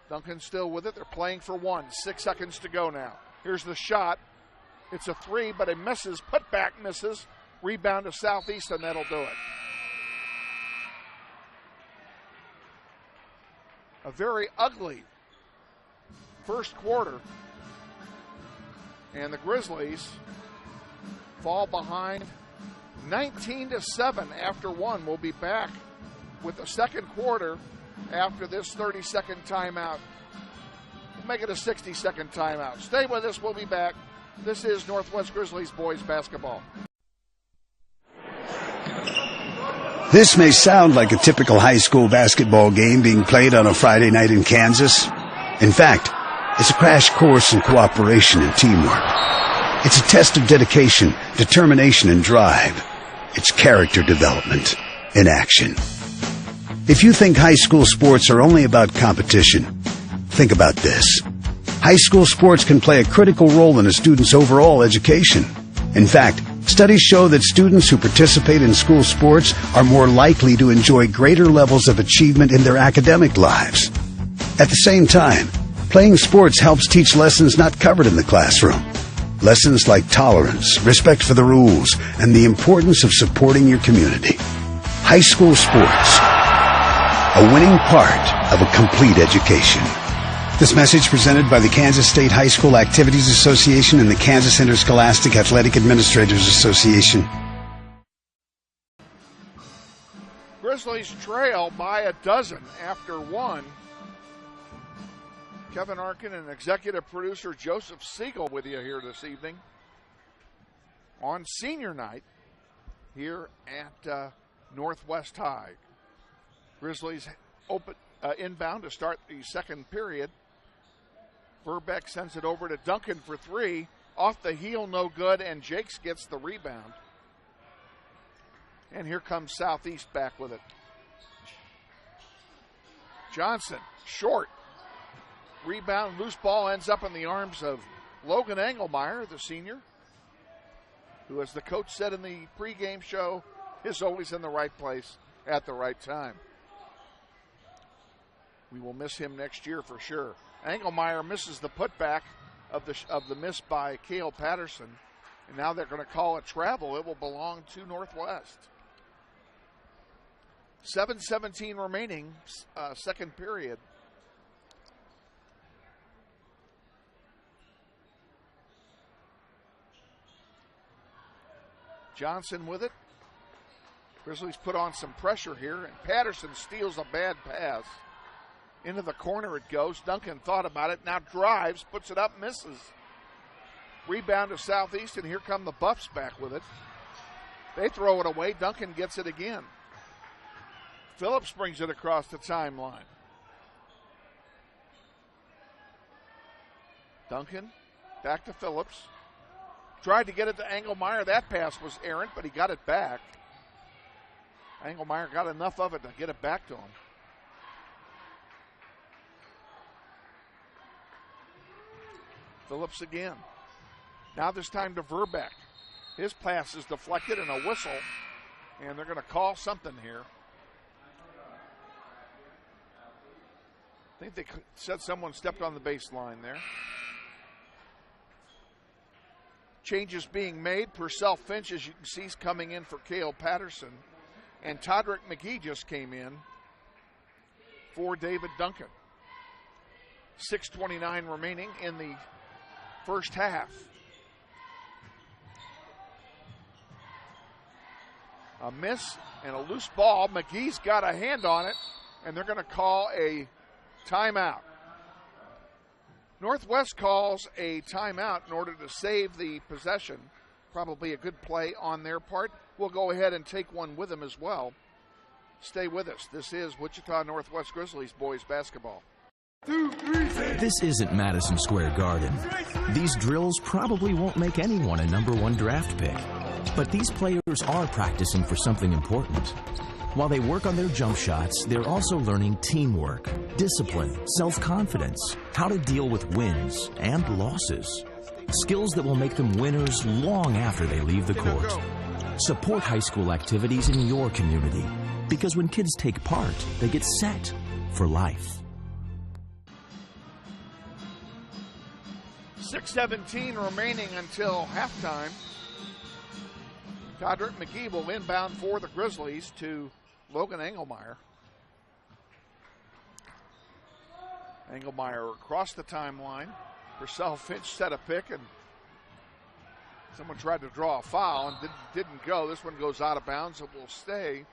Duncan still with it. They're playing for 1. 6 seconds to go now. Here's the shot. It's a 3, but it misses. Putback misses. Rebound to Southeast, and that'll do it. A very ugly first quarter. And the Grizzlies fall behind 19-7 after 1. We'll be back with the second quarter after this 30-second timeout. We'll make it a 60-second timeout. Stay with us. We'll be back. This is Northwest Grizzlies boys basketball. This may sound like a typical high school basketball game being played on a Friday night in Kansas. In fact, it's a crash course in cooperation and teamwork. It's a test of dedication, determination, and drive. It's character development in action. If you think high school sports are only about competition, think about this. High school sports can play a critical role in a student's overall education. In fact, studies show that students who participate in school sports are more likely to enjoy greater levels of achievement in their academic lives. At the same time, playing sports helps teach lessons not covered in the classroom. Lessons like tolerance, respect for the rules, and the importance of supporting your community. High school sports, a winning part of a complete education. This message presented by the Kansas State High School Activities Association and the Kansas Interscholastic Athletic Administrators Association. Grizzlies trail by a dozen after 1. Kevin Arkin and executive producer Joseph Siegel with you here this evening on senior night here at Northwest High. Grizzlies inbound to start the second period. Verbeck sends it over to Duncan for three. Off the heel, no good, and Jakes gets the rebound. And here comes Southeast back with it. Johnson, short. Rebound, loose ball ends up in the arms of Logan Engelmeyer, the senior, who, as the coach said in the pregame show, is always in the right place at the right time. We will miss him next year for sure. Engelmeyer misses the putback of the miss by Cale Patterson, and now they're going to call it travel. It will belong to Northwest. 7:17 remaining, second period. Johnson with it. Grizzlies put on some pressure here, and Patterson steals a bad pass. Into the corner it goes. Duncan thought about it, now drives, puts it up, misses. Rebound to Southeast, and here come the Buffs back with it. They throw it away. Duncan gets it again. Phillips brings it across the timeline. Duncan, back to Phillips. Tried to get it to Engelmeyer. That pass was errant, but he got it back. Engelmeyer got enough of it to get it back to him. Phillips again. Now this time to Verbeck. His pass is deflected and a whistle, and they're going to call something here. I think they said someone stepped on the baseline there. Changes being made. Purcell Finch, as you can see, is coming in for Cale Patterson. And Todrick McGee just came in for David Duncan. 6:29 remaining in the first half. A miss and a loose ball. McGee's got a hand on it, and they're going to call a timeout. Northwest calls a timeout in order to save the possession. Probably a good play on their part. We'll go ahead and take one with them as well. Stay with us. This is Wichita Northwest Grizzlies boys basketball. This isn't Madison Square Garden. These drills probably won't make anyone a #1 draft pick. But these players are practicing for something important. While they work on their jump shots, they're also learning teamwork, discipline, self-confidence, how to deal with wins and losses. Skills that will make them winners long after they leave the court. Support high school activities in your community, because when kids take part, they get set for life. 6:17 remaining until halftime. Todrick McGee will inbound for the Grizzlies to Logan Engelmeyer. Engelmeyer across the timeline. Purcell Finch set a pick, and someone tried to draw a foul and didn't go. This one goes out of bounds. It will stay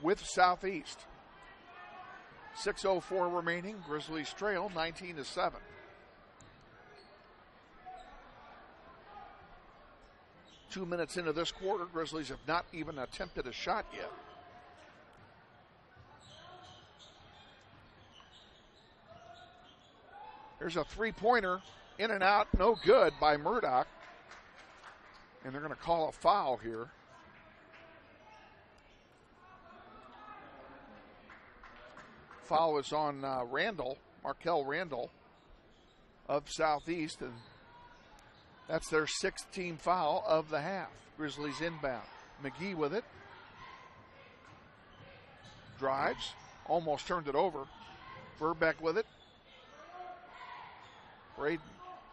with Southeast. 6:04 remaining. Grizzlies trail 19-7. 2 minutes into this quarter, Grizzlies have not even attempted a shot yet. There's a three-pointer, in and out, no good by Murdoch. And they're going to call a foul here. Foul is on Randall, Markel Randall of Southeast, and that's their 6th team foul of the half. Grizzlies inbound. McGee with it. Drives. Almost turned it over. Verbeck with it. Braden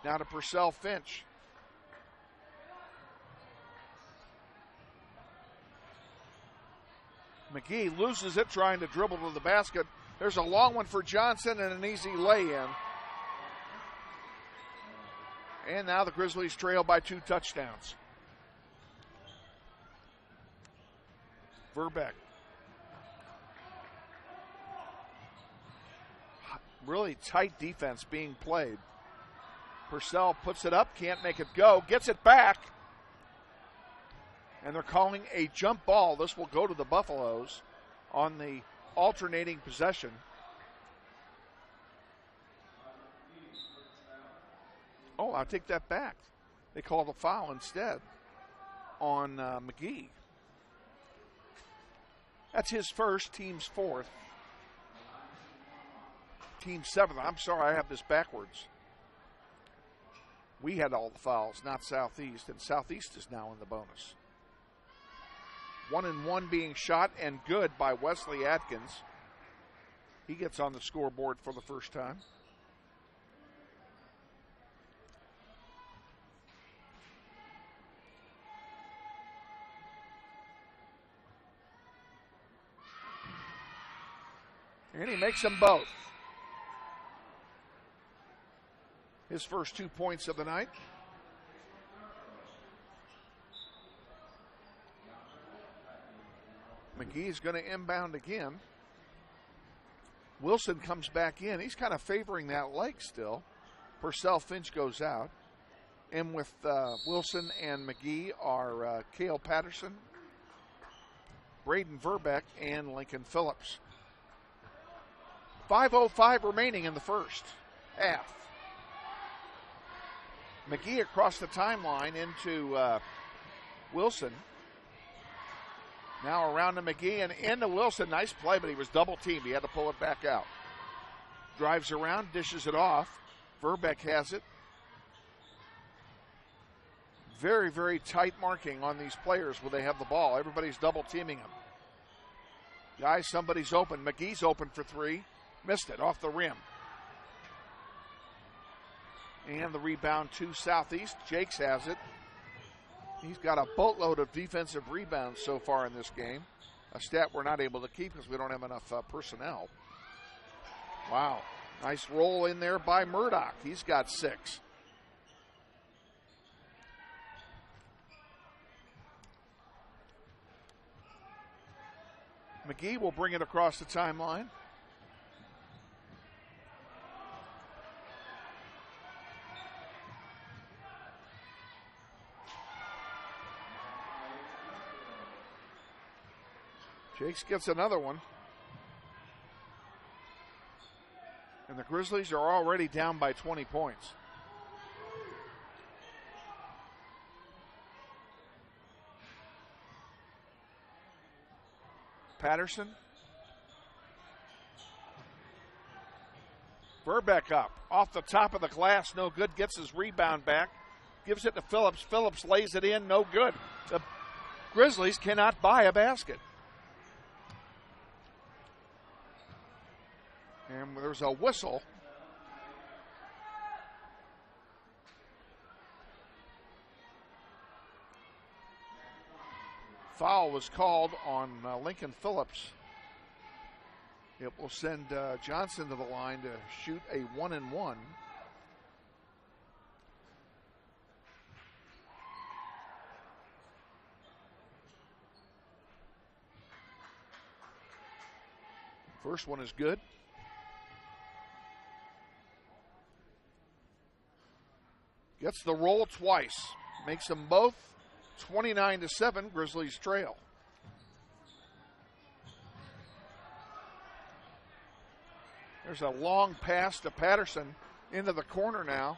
now to Purcell Finch. McGee loses it trying to dribble to the basket. There's a long one for Johnson and an easy lay-in. And now the Grizzlies trail by 2 touchdowns. Verbeck. Really tight defense being played. Purcell puts it up, can't make it go, gets it back. And they're calling a jump ball. This will go to the Buffaloes on the alternating possession. Oh, I'll take that back. They called a foul instead on McGee. That's his first, team's fourth. Team's seventh. I'm sorry, I have this backwards. We had all the fouls, not Southeast, and Southeast is now in the bonus. 1-1 being shot and good by Wesley Atkins. He gets on the scoreboard for the first time. And he makes them both. His first 2 points of the night. McGee's going to inbound again. Wilson comes back in. He's kind of favoring that leg still. Purcell Finch goes out. And with Wilson and McGee are Cale Patterson, Braden Verbeck, and Lincoln Phillips. 5:05 remaining in the first half. McGee across the timeline into Wilson. Now around to McGee and into Wilson. Nice play, but he was double teamed. He had to pull it back out. Drives around, dishes it off. Verbeck has it. Very, very tight marking on these players when they have the ball. Everybody's double teaming them. Guys, somebody's open. McGee's open for three. Missed it off the rim. And the rebound to Southeast. Jakes has it. He's got a boatload of defensive rebounds so far in this game. A stat we're not able to keep because we don't have enough personnel. Wow. Nice roll in there by Murdoch. He's got 6. McGee will bring it across the timeline. Jakes gets another one. And the Grizzlies are already down by 20 points. Patterson. Verbeck up. Off the top of the glass, no good. Gets his rebound back. Gives it to Phillips. Phillips lays it in, no good. The Grizzlies cannot buy a basket. And there's a whistle. Foul was called on Lincoln Phillips. It will send Johnson to the line to shoot a 1-and-1. First one is good. Gets the roll twice. Makes them both 29-7. Grizzlies trail. There's a long pass to Patterson into the corner now.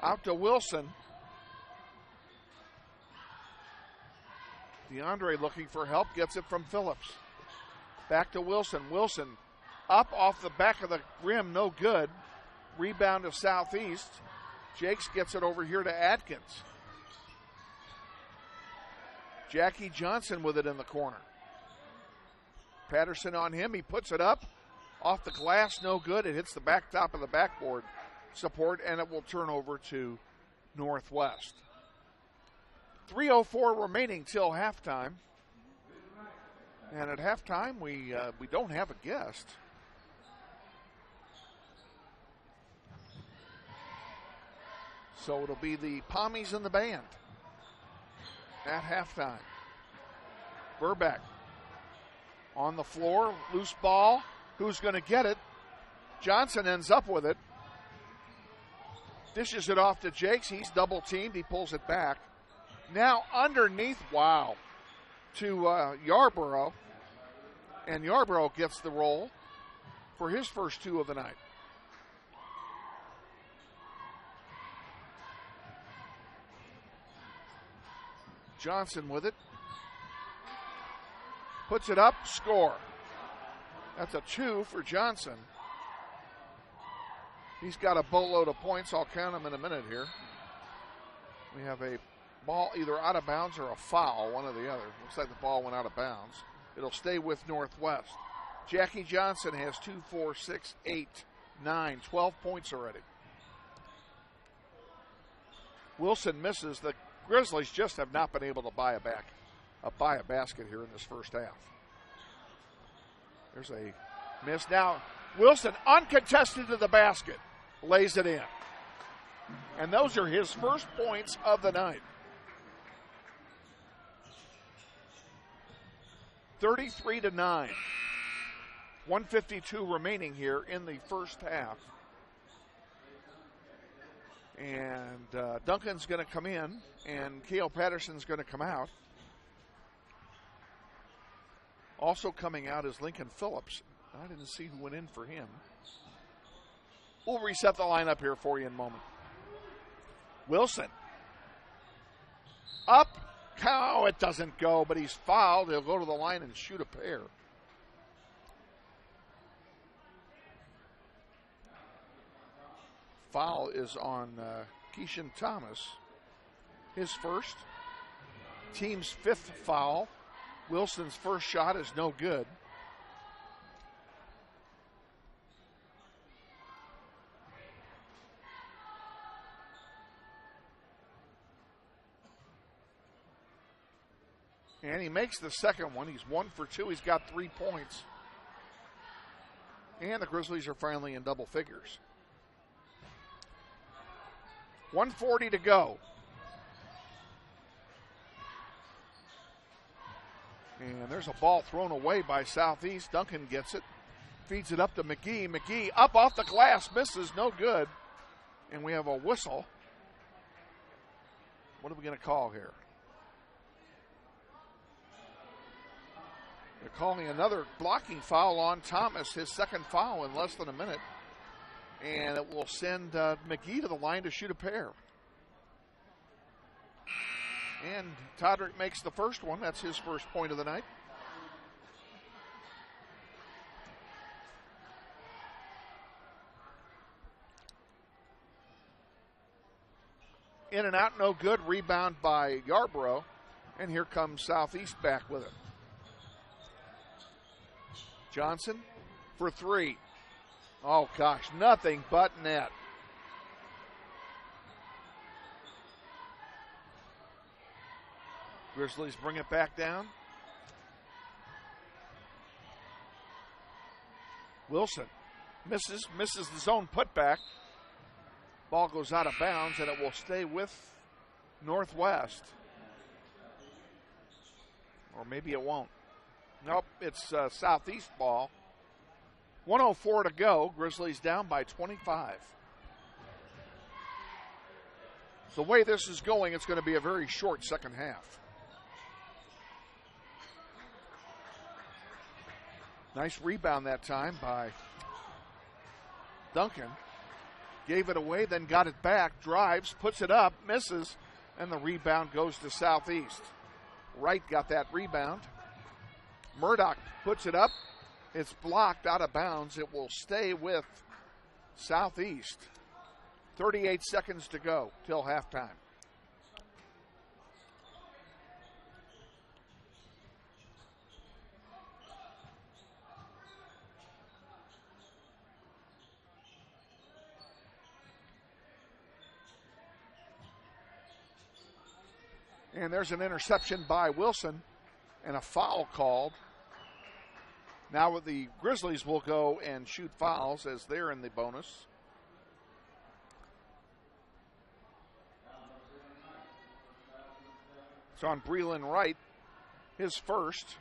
Out to Wilson. DeAndre looking for help. Gets it from Phillips. Back to Wilson. Wilson up off the back of the rim. No good. Rebound to Southeast. Jakes gets it over here to Atkins. Jackie Johnson with it in the corner. Patterson on him. He puts it up. Off the glass, no good. It hits the back top of the backboard support, and it will turn over to Northwest. 3:04 remaining till halftime. And at halftime, we don't have a guest. So it'll be the Pommies and the band at halftime. Verbeck on the floor, loose ball. Who's going to get it? Johnson ends up with it. Dishes it off to Jakes. He's double teamed. He pulls it back. Now underneath, wow, to Yarborough. And Yarborough gets the roll for his first 2 of the night. Johnson with it. Puts it up, score. That's a 2 for Johnson. He's got a boatload of points. I'll count them in a minute here. We have a ball either out of bounds or a foul, one or the other. Looks like the ball went out of bounds. It'll stay with Northwest. Jackie Johnson has 2, 4, 6, 8, 9, 12 points already. Wilson misses. The Grizzlies just have not been able to buy a basket here in this first half. There's a miss. Now, Wilson, uncontested to the basket, lays it in. And those are his first points of the night. 33-9. 1:52 remaining here in the first half. And Duncan's going to come in, and Cale Patterson's going to come out. Also coming out is Lincoln Phillips. I didn't see who went in for him. We'll reset the lineup here for you in a moment. Wilson. Up. Oh, it doesn't go, but he's fouled. He'll go to the line and shoot a pair. Foul is on Keishan Thomas. His first. Team's 5th foul. Wilson's first shot is no good. And he makes the second one. He's 1 for 2. He's got 3 points. And the Grizzlies are finally in double figures. 1:40 to go. And there's a ball thrown away by Southeast. Duncan gets it. Feeds it up to McGee. McGee up off the glass. Misses. No good. And we have a whistle. What are we going to call here? They're calling another blocking foul on Thomas. His second foul in less than a minute. And it will send McGee to the line to shoot a pair. And Todrick makes the first one. That's his first point of the night. In and out, no good. Rebound by Yarborough. And here comes Southeast back with it. Johnson for 3. Oh, gosh, nothing but net. Grizzlies bring it back down. Wilson misses the zone putback. Ball goes out of bounds, and it will stay with Northwest. Or maybe it won't. Nope, it's Southeast ball. 1:04 to go. Grizzlies down by 25. The way this is going, it's going to be a very short second half. Nice rebound that time by Duncan. Gave it away, then got it back. Drives, puts it up, misses, and the rebound goes to Southeast. Wright got that rebound. Murdoch puts it up. It's blocked out of bounds. It will stay with Southeast. 38 seconds to go till halftime. And there's an interception by Wilson and a foul called. Now the Grizzlies will go and shoot fouls as they're in the bonus. It's on Breland Wright, his first.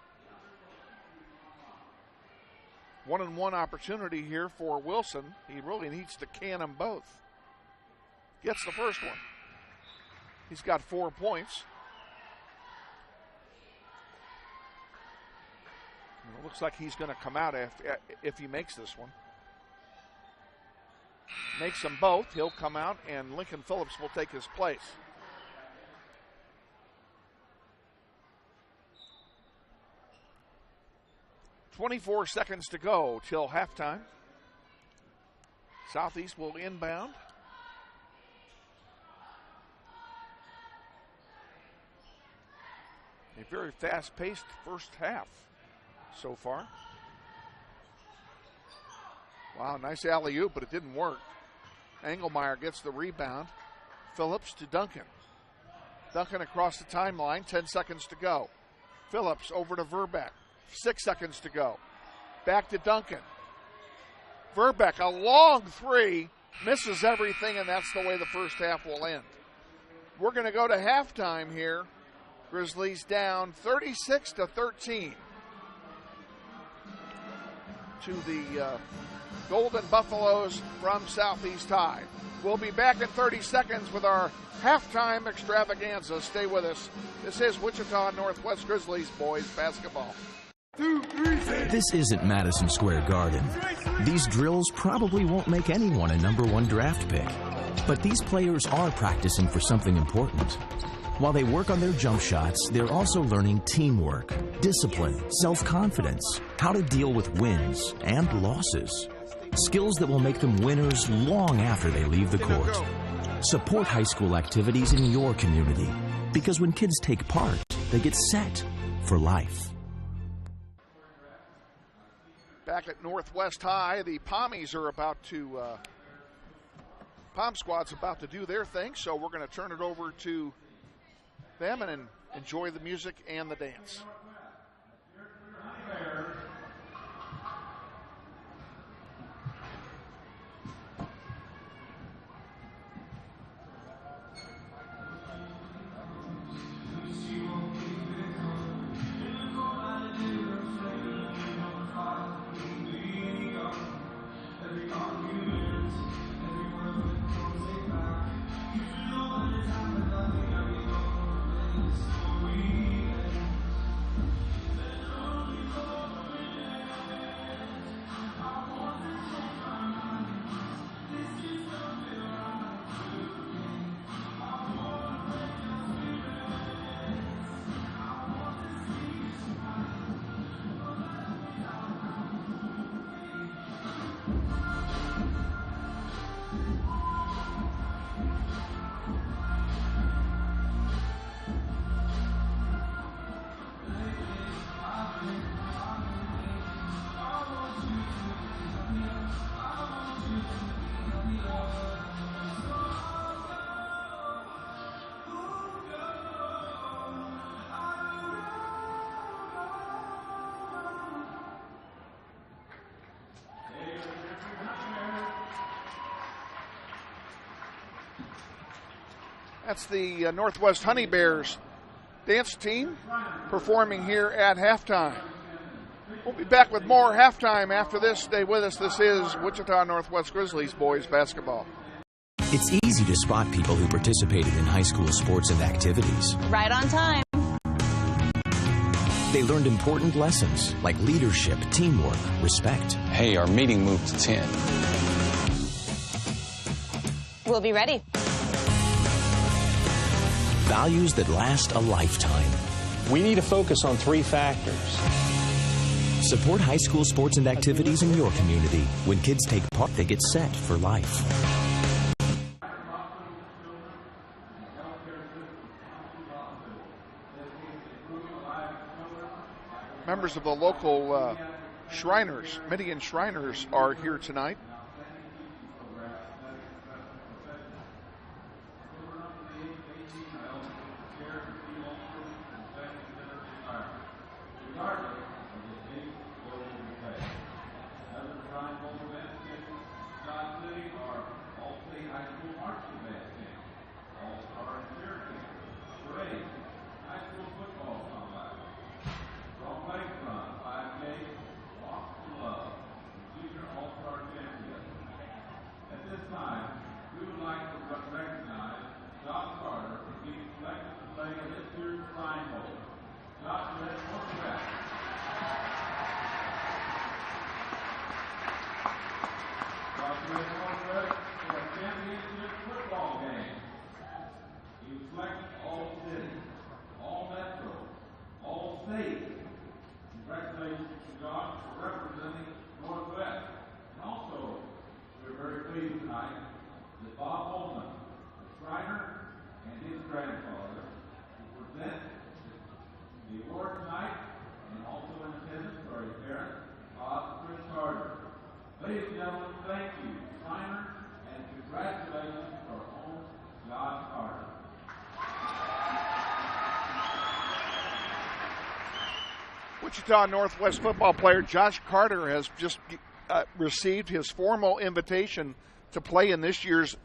1-on-1 opportunity here for Wilson. He really needs to can them both. Gets the first one. He's got 4 points. It looks like he's going to come out if he makes this one. Makes them both. He'll come out, and Lincoln Phillips will take his place. .24 seconds to go till halftime. Southeast will inbound. A very fast-paced first half so far. Wow, nice alley-oop, but it didn't work. Engelmeyer gets the rebound. Phillips to Duncan. Duncan across the timeline, 10 seconds to go. Phillips over to Verbeck, 6 seconds to go. Back to Duncan. Verbeck, a long three, misses everything, and that's the way the first half will end. We're going to go to halftime here. Grizzlies down 36-13 to the Golden Buffaloes from Southeast High. We'll be back in 30 seconds with our halftime extravaganza. Stay with us. This is Wichita Northwest Grizzlies boys basketball. This isn't Madison Square Garden. These drills probably won't make anyone a #1 draft pick. But these players are practicing for something important. While they work on their jump shots, they're also learning teamwork, discipline, self-confidence, how to deal with wins and losses. Skills that will make them winners long after they leave the court. Support high school activities in your community, because when kids take part, they get set for life. Back at Northwest High, the Pommies are about to, Pom Squad's about to do their thing, so we're going to turn it over to them and enjoy the music and the dance. That's the Northwest Honey Bears dance team performing here at halftime. We'll be back with more halftime after this. Stay with us. This is Wichita Northwest Grizzlies boys basketball. It's easy to spot people who participated in high school sports and activities. Right on time. They learned important lessons like leadership, teamwork, respect. Hey, our meeting moved to 10. We'll be ready. Values that last a lifetime. We need to focus on 3 factors. Support high school sports and activities in your community. When kids take part, they get set for life. Members of the local Shriners, Midian Shriners, are here tonight. Congratulations to Josh for representing Northwest. And also, we're very pleased tonight that Bob Holman, the Shriner, and his grandfather will present the award tonight, and also in attendance are his parents, Bob and Chris Carter. Ladies and gentlemen, thank you, Shriner, and congratulations to our own Josh Carter. Wichita Northwest football player Josh Carter has just received his formal invitation to play in this year's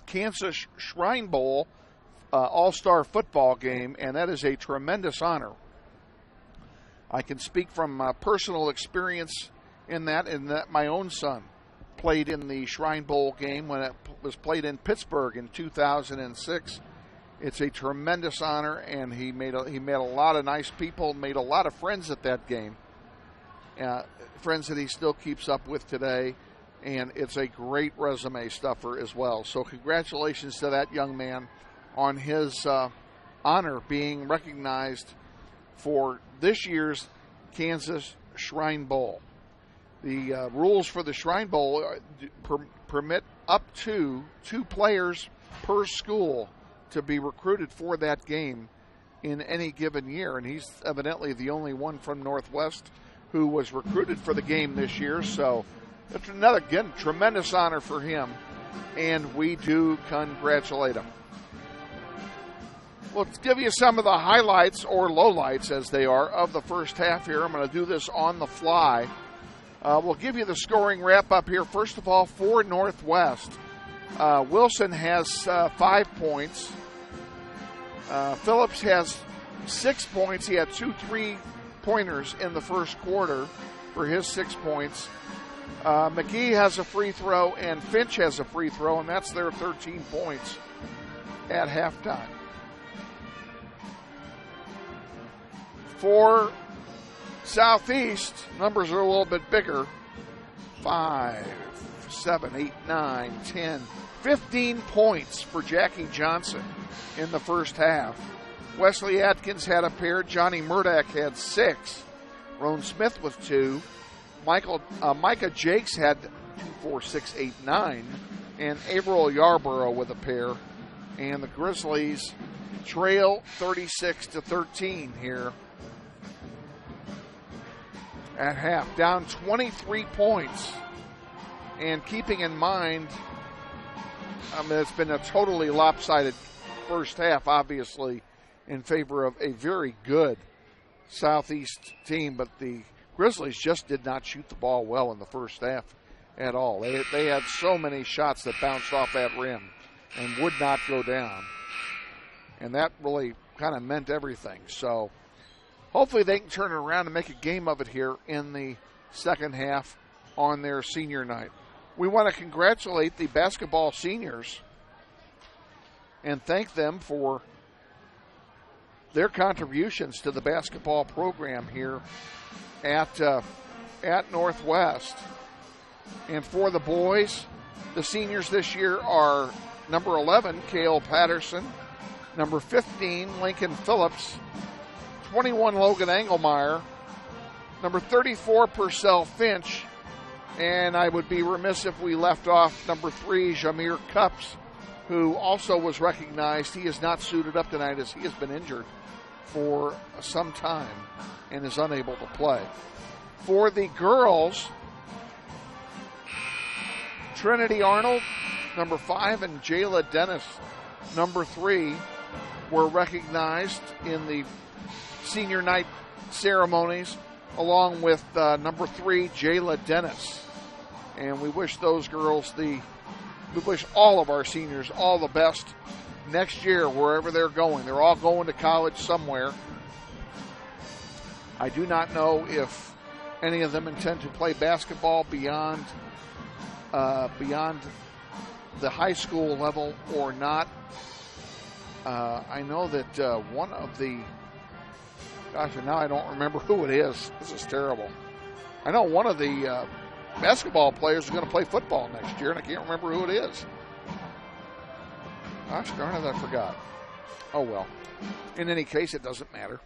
Kansas Shrine Bowl All-Star football game, and that is a tremendous honor. I can speak from personal experience in that my own son played in the Shrine Bowl game when it was played in Pittsburgh in 2006. It's a tremendous honor, and he met a lot of nice people, made a lot of friends at that game, friends that he still keeps up with today, and it's a great resume stuffer as well. So congratulations to that young man on his honor being recognized for this year's Kansas Shrine Bowl. The rules for the Shrine Bowl permit up to 2 players per school to be recruited for that game in any given year, and he's evidently the only one from Northwest who was recruited for the game this year. So that's another, again, tremendous honor for him, and we do congratulate him. Let's give you some of the highlights, or lowlights as they are, of the first half here. I'm going to do this on the fly. We'll give you the scoring wrap-up here. First of all, for Northwest, Wilson has 5 points. Phillips has 6 points. He had 2 3-pointers in the first quarter for his 6 points. McGee has a free throw, and Finch has a free throw, and that's their 13 points at halftime. For Southeast, numbers are a little bit bigger. 5, 7, 8, 9, 10, 15 points for Jackie Johnson in the first half. Wesley Atkins had a pair. Johnny Murdoch had 6. Roan Smith with 2. Micah Jakes had 2, 4, 6, 8, 9. And Averill Yarborough with a pair. And the Grizzlies trail 36-13 here at half. Down 23 points. And keeping in mind, it's been a totally lopsided first half, obviously, in favor of a very good Southeast team, but the Grizzlies just did not shoot the ball well in the first half at all. They had so many shots that bounced off that rim and would not go down, and that really kind of meant everything. So hopefully they can turn it around and make a game of it here in the second half on their senior night. We want to congratulate the basketball seniors and thank them for their contributions to the basketball program here at Northwest. And for the boys, the seniors this year are number 11, Cale Patterson, number 15, Lincoln Phillips, 21, Logan Engelmeyer, number 34, Purcell Finch, and I would be remiss if we left off number 3, Jameer Cups, who also was recognized. He is not suited up tonight as he has been injured for some time and is unable to play. For the girls, Trinity Arnold, number 5, and Jayla Dennis, number 3, were recognized in the senior night ceremonies, along with number 3, Jayla Dennis. And we wish those girls we wish all of our seniors all the best next year, wherever they're going. They're all going to college somewhere. I do not know if any of them intend to play basketball beyond the high school level or not. I know that one of the, gosh, and now I don't remember who it is. This is terrible. I know one of the basketball players is going to play football next year, and I can't remember who it is. Gosh darn it, I forgot. Oh well. In any case, it doesn't matter.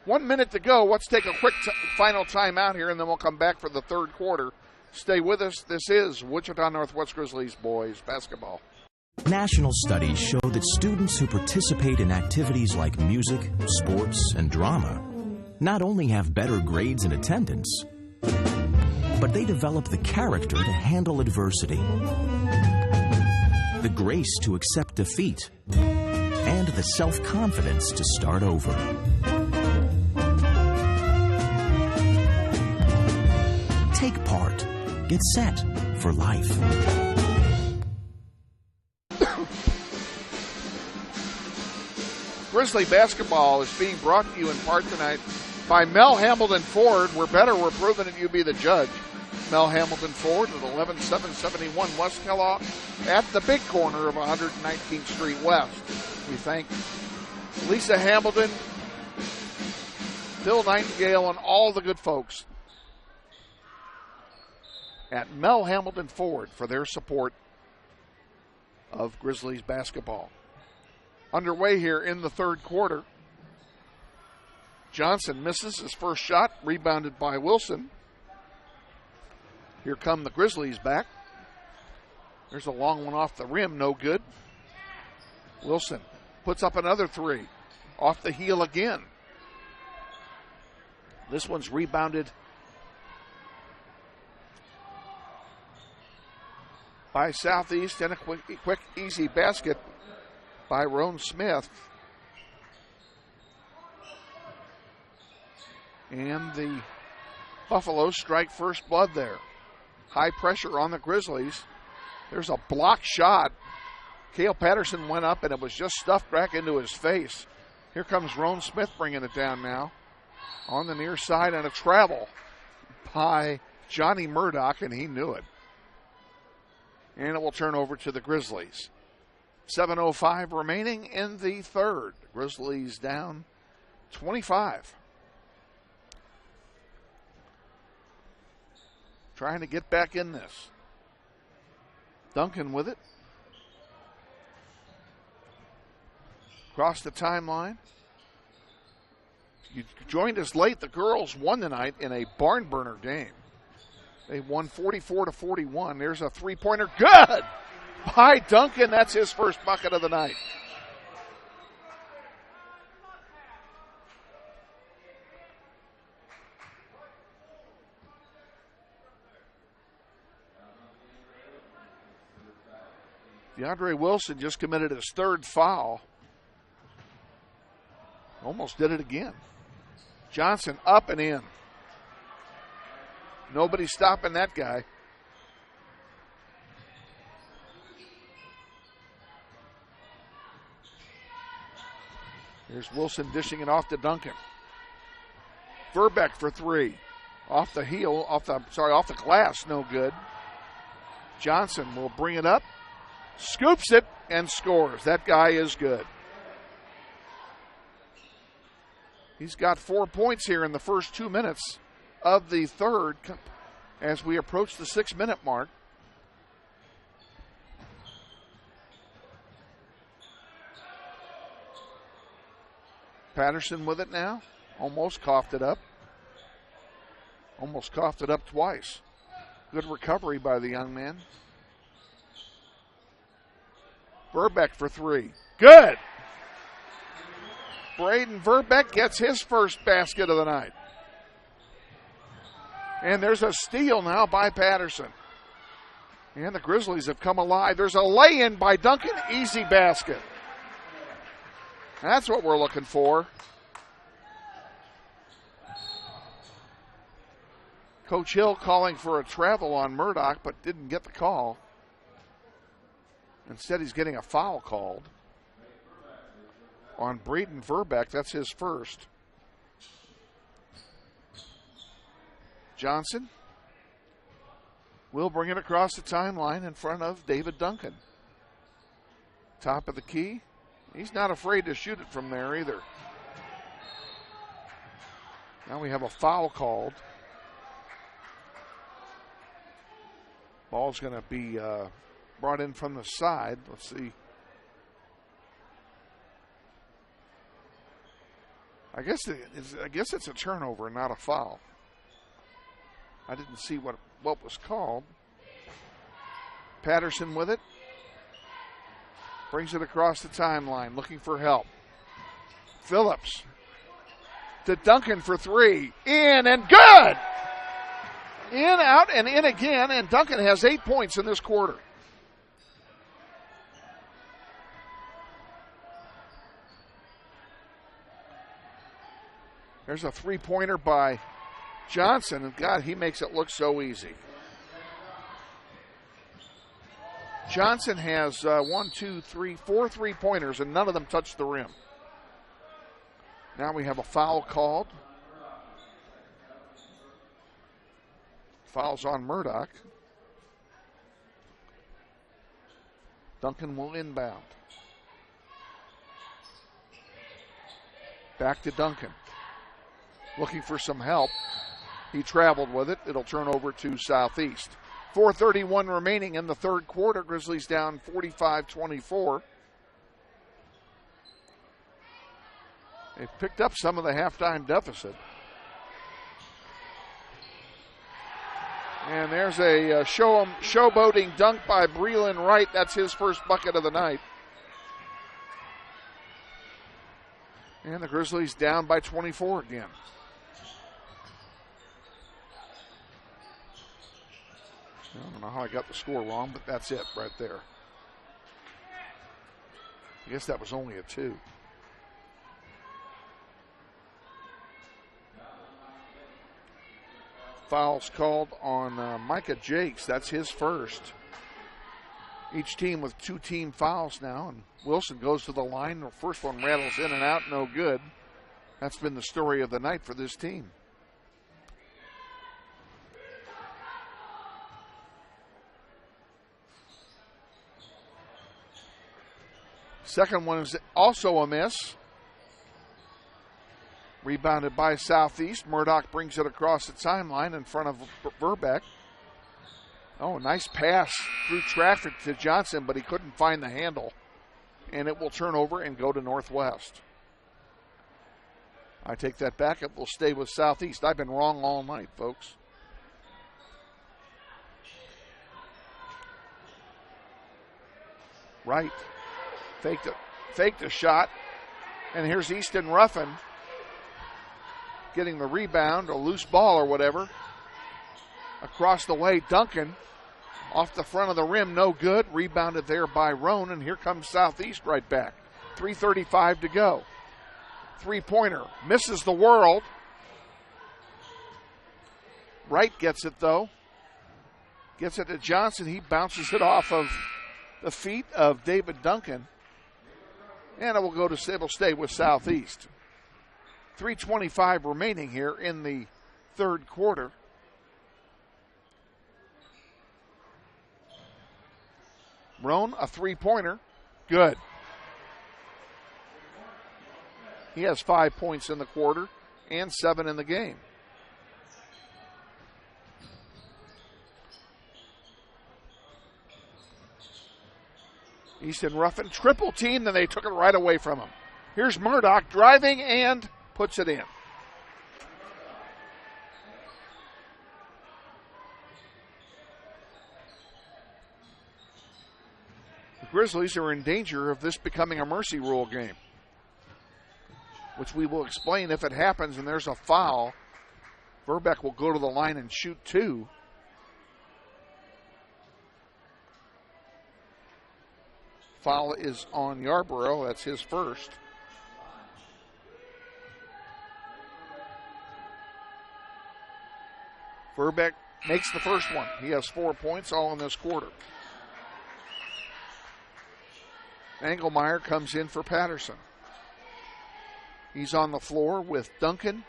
1 minute to go. Let's take a quick final timeout here, and then we'll come back for the third quarter. Stay with us. This is Wichita Northwest Grizzlies boys basketball. National studies show that students who participate in activities like music, sports, and drama not only have better grades and attendance, but they develop the character to handle adversity, the grace to accept defeat, and the self-confidence to start over. Take part. Get set for life. Grizzly basketball is being brought to you in part tonight by Mel Hamilton Ford. We're better. We're proving it. You be the judge. Mel Hamilton Ford at 11771 West Kellogg at the big corner of 119th Street West. We thank Lisa Hamilton, Phil Nightingale, and all the good folks at Mel Hamilton Ford for their support of Grizzlies basketball. Underway here in the third quarter. Johnson misses his first shot, rebounded by Wilson. Here come the Grizzlies back. There's a long one off the rim, no good. Wilson puts up another three, off the heel again. This one's rebounded by Southeast, and a quick easy basket by Roan Smith. And the Buffaloes strike first blood there. High pressure on the Grizzlies. There's a block shot. Cale Patterson went up, and it was just stuffed back into his face. Here comes Roan Smith bringing it down now. On the near side, and a travel by Johnny Murdoch, and he knew it. And it will turn over to the Grizzlies. 7:05 remaining in the third. Grizzlies down 25. Trying to get back in this. Duncan with it. Across the timeline. You joined us late. The girls won tonight in a barn burner game. They won 44-41. There's a three-pointer. Good! By Duncan. That's his first bucket of the night. DeAndre Wilson just committed his third foul. Almost did it again. Johnson up and in. Nobody stopping that guy. Here's Wilson dishing it off to Duncan. Verbeck for three. Off the heel, off the glass, no good. Johnson will bring it up, scoops it, and scores. That guy is good. He's got 4 points here in the first 2 minutes of the third as we approach the 6-minute mark. Patterson with it now. Almost coughed it up. Almost coughed it up twice. Good recovery by the young man. Verbeck for three. Good! Braden Verbeck gets his first basket of the night. And there's a steal now by Patterson. And the Grizzlies have come alive. There's a lay-in by Duncan. Easy basket. That's what we're looking for. Coach Hill calling for a travel on Murdoch, but didn't get the call. Instead, he's getting a foul called on Braden Verbeck. That's his first. Johnson will bring it across the timeline in front of David Duncan. Top of the key. He's not afraid to shoot it from there either. Now we have a foul called. Ball's going to be brought in from the side. Let's see. I guess it's a turnover, not a foul. I didn't see what was called. Patterson with it. Brings it across the timeline, looking for help. Phillips to Duncan for three. In and good! In, out, and in again, and Duncan has 8 points in this quarter. There's a three-pointer by Johnson, and God, he makes it look so easy. Johnson has 4 three-pointers, and none of them touch the rim. Now we have a foul called. Foul's on Murdoch. Duncan will inbound. Back to Duncan. Looking for some help. He traveled with it. It'll turn over to Southeast. 4:31 remaining in the third quarter. Grizzlies down 45-24. They've picked up some of the halftime deficit. And there's a showboating dunk by Breland Wright. That's his first bucket of the night. And the Grizzlies down by 24 again. I don't know how I got the score wrong, but that's it right there. I guess that was only a 2. Fouls called on Micah Jakes. That's his first. Each team with 2 team fouls now, and Wilson goes to the line. The first one rattles in and out, no good. That's been the story of the night for this team. Second one is also a miss. Rebounded by Southeast. Murdoch brings it across the timeline in front of Verbeck. Oh, nice pass through traffic to Johnson, but he couldn't find the handle. And it will turn over and go to Northwest. I take that back. It will stay with Southeast. I've been wrong all night, folks. Right. Faked a shot. And here's Easton Ruffin getting the rebound, a loose ball or whatever. Across the way, Duncan off the front of the rim, no good. Rebounded there by Roan, and here comes Southeast right back. 3:35 to go. Three-pointer, misses the world. Wright gets it, though. Gets it to Johnson. He bounces it off of the feet of David Duncan. And it will stay with Southeast. 3:25 remaining here in the third quarter. Roan, a three-pointer. Good. He has 5 points in the quarter and 7 in the game. Easton Ruffin, triple team, then they took it right away from him. Here's Murdoch driving and puts it in. The Grizzlies are in danger of this becoming a mercy rule game, which we will explain if it happens and there's a foul. Verbeck will go to the line and shoot 2. Foul is on Yarborough. That's his first. Verbeck makes the first one. He has 4 points, all in this quarter. Engelmeyer comes in for Patterson. He's on the floor with Duncan,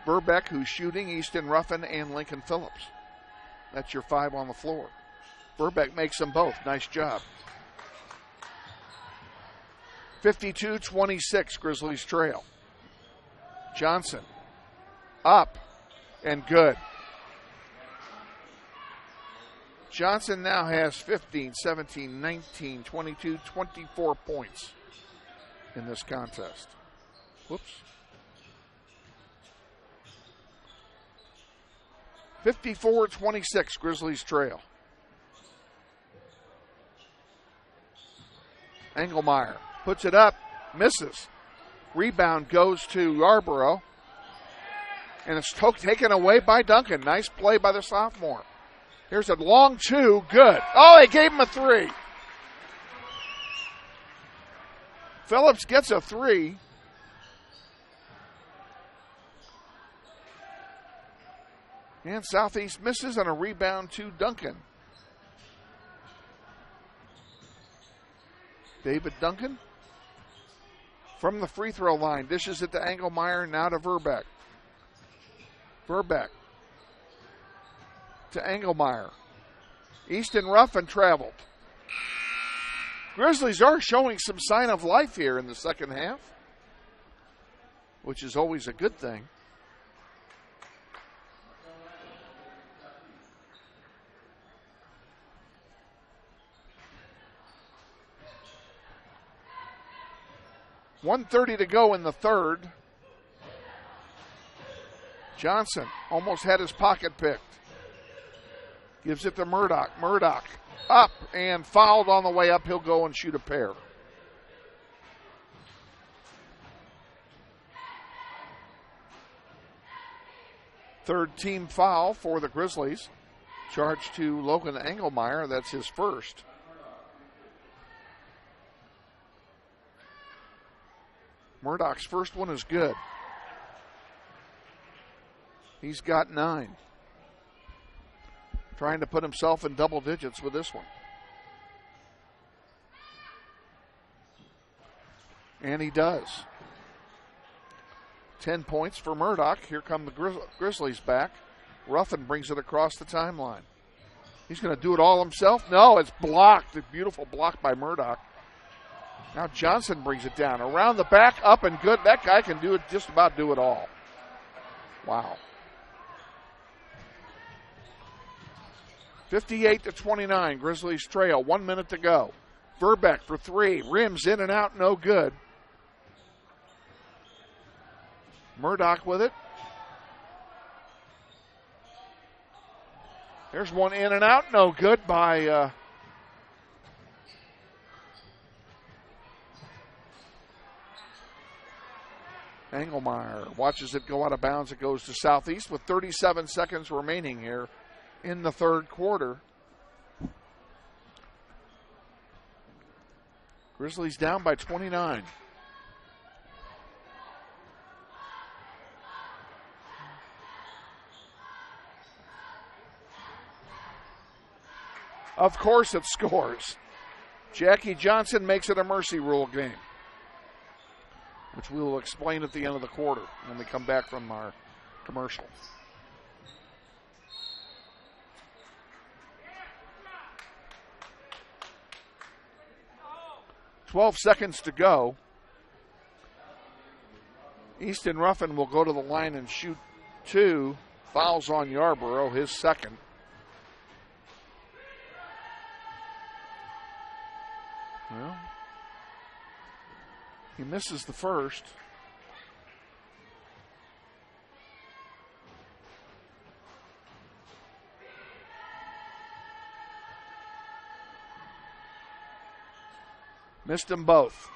Verbeck, who's shooting, Easton Ruffin, and Lincoln Phillips. That's your 5 on the floor. Verbeck makes them both. Nice job. 52-26, Grizzlies trail. Johnson up and good. Johnson now has 15, 17, 19, 22, 24 points in this contest. Whoops. 54-26, Grizzlies trail. Engelmeyer puts it up, misses. Rebound goes to Yarborough. And it's taken away by Duncan. Nice play by the sophomore. Here's a long two. Good. Oh, they gave him a three. Phillips gets a three. And Southeast misses on a rebound to Duncan. David Duncan from the free throw line. Dishes it to Engelmeyer, now to Verbeck. Verbeck to Engelmeyer. Easton Ruffin traveled. Grizzlies are showing some sign of life here in the second half, which is always a good thing. .130 to go in the third. Johnson almost had his pocket picked. Gives it to Murdoch. Murdoch up and fouled on the way up. He'll go and shoot a pair. Third team foul for the Grizzlies. Charged to Logan Engelmeyer. That's his first. Murdoch's first one is good. He's got 9. Trying to put himself in double digits with this one. And he does. 10 points for Murdoch. Here come the Grizzlies back. Ruffin brings it across the timeline. He's going to do it all himself? No, it's blocked. A beautiful block by Murdoch. Now Johnson brings it down. Around the back, up and good. That guy can do it, just about do it all. Wow. 58-29, Grizzlies trail. 1 minute to go. Verbeck for three. Rims in and out, no good. Murdoch with it. There's one in and out, no good by Engelmeyer. Watches it go out of bounds. It goes to Southeast with 37 seconds remaining here in the third quarter. Grizzlies down by 29. Of course it scores. Jackie Johnson makes it a mercy rule game, which we will explain at the end of the quarter when we come back from our commercial. .12 seconds to go. Easton Ruffin will go to the line and shoot two. Fouls on Yarborough, his second. Well, he misses the first. Missed them both.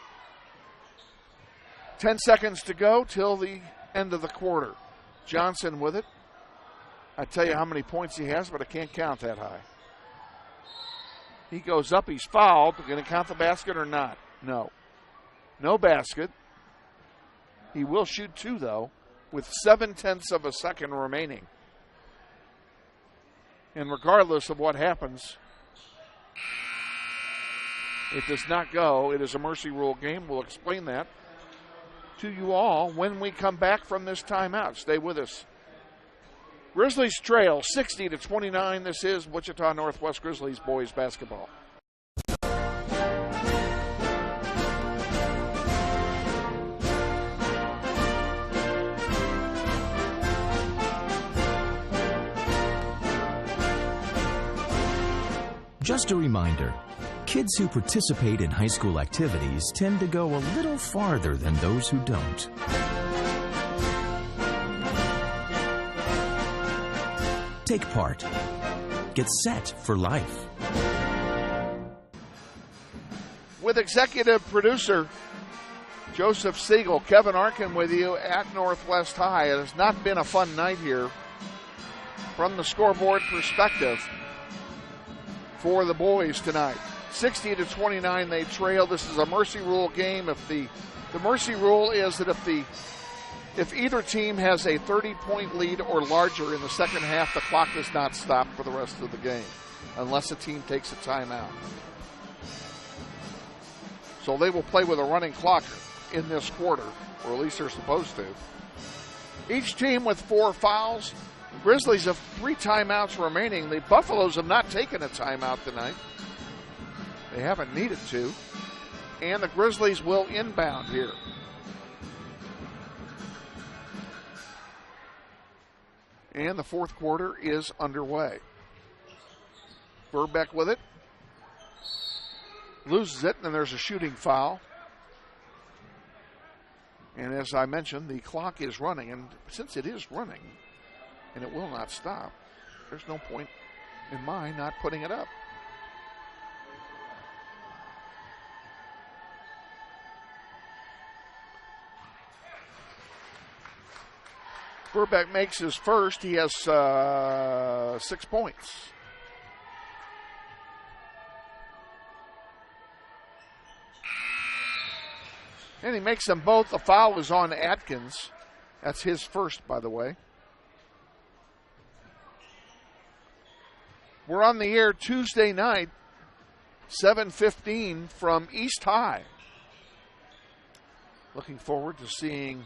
10 seconds to go till the end of the quarter. Johnson with it. I tell you how many points he has, but I can't count that high. He goes up, he's fouled. Going to count the basket or not? No. No basket. He will shoot two, though, with 0.7 of a second remaining. And regardless of what happens, it does not go. It is a mercy rule game. We'll explain that to you all when we come back from this timeout. Stay with us. Grizzlies trail 60-29. This is Wichita Northwest Grizzlies boys basketball. Just a reminder, kids who participate in high school activities tend to go a little farther than those who don't. Take part. Get set for life. With executive producer Joseph Siegel, Kevin Arkin with you at Northwest High. It has not been a fun night here from the scoreboard perspective for the boys tonight. 60-29 they trail. This is a mercy rule game. If the mercy rule is that if either team has a 30-point lead or larger in the second half, the clock does not stop for the rest of the game unless a team takes a timeout. So they will play with a running clock in this quarter, or at least they're supposed to. Each team with 4 fouls. The Grizzlies have 3 timeouts remaining. The Buffaloes have not taken a timeout tonight. They haven't needed to. And the Grizzlies will inbound here. And the fourth quarter is underway. Burbeck with it. Loses it, and there's a shooting foul. And as I mentioned, the clock is running, and since it is running, and it will not stop, there's no point in my not putting it up. Burbeck makes his first. He has 6 points. And he makes them both. The foul is on Atkins. That's his first, by the way. We're on the air Tuesday night, 7:15 from East High. Looking forward to seeing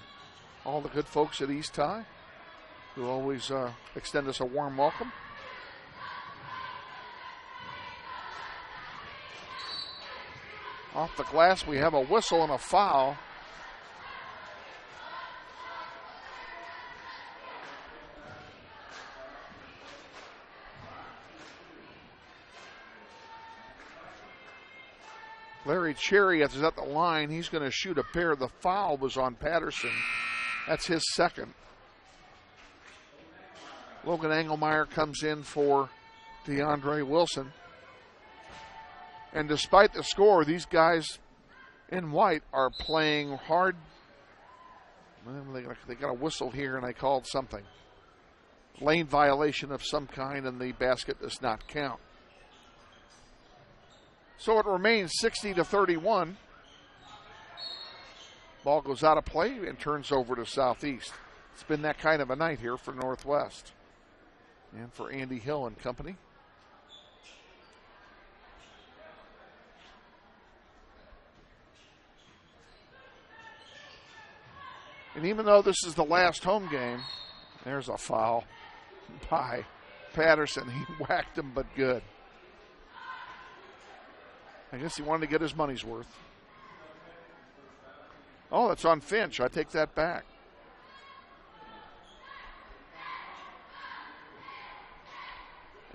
all the good folks at East High who always extend us a warm welcome. Off the glass, we have a whistle and a foul. Larry Cherry is at the line. He's going to shoot a pair. The foul was on Patterson. That's his second. Logan Engelmeyer comes in for DeAndre Wilson. And despite the score, these guys in white are playing hard. They got a whistle here, and I called something. Lane violation of some kind, and the basket does not count. So it remains 60-31. Ball goes out of play and turns over to Southeast. It's been that kind of a night here for Northwest and for Andy Hill and company. And even though this is the last home game, there's a foul by Patterson. He whacked him, but good. I guess he wanted to get his money's worth. Oh, that's on Finch. I take that back.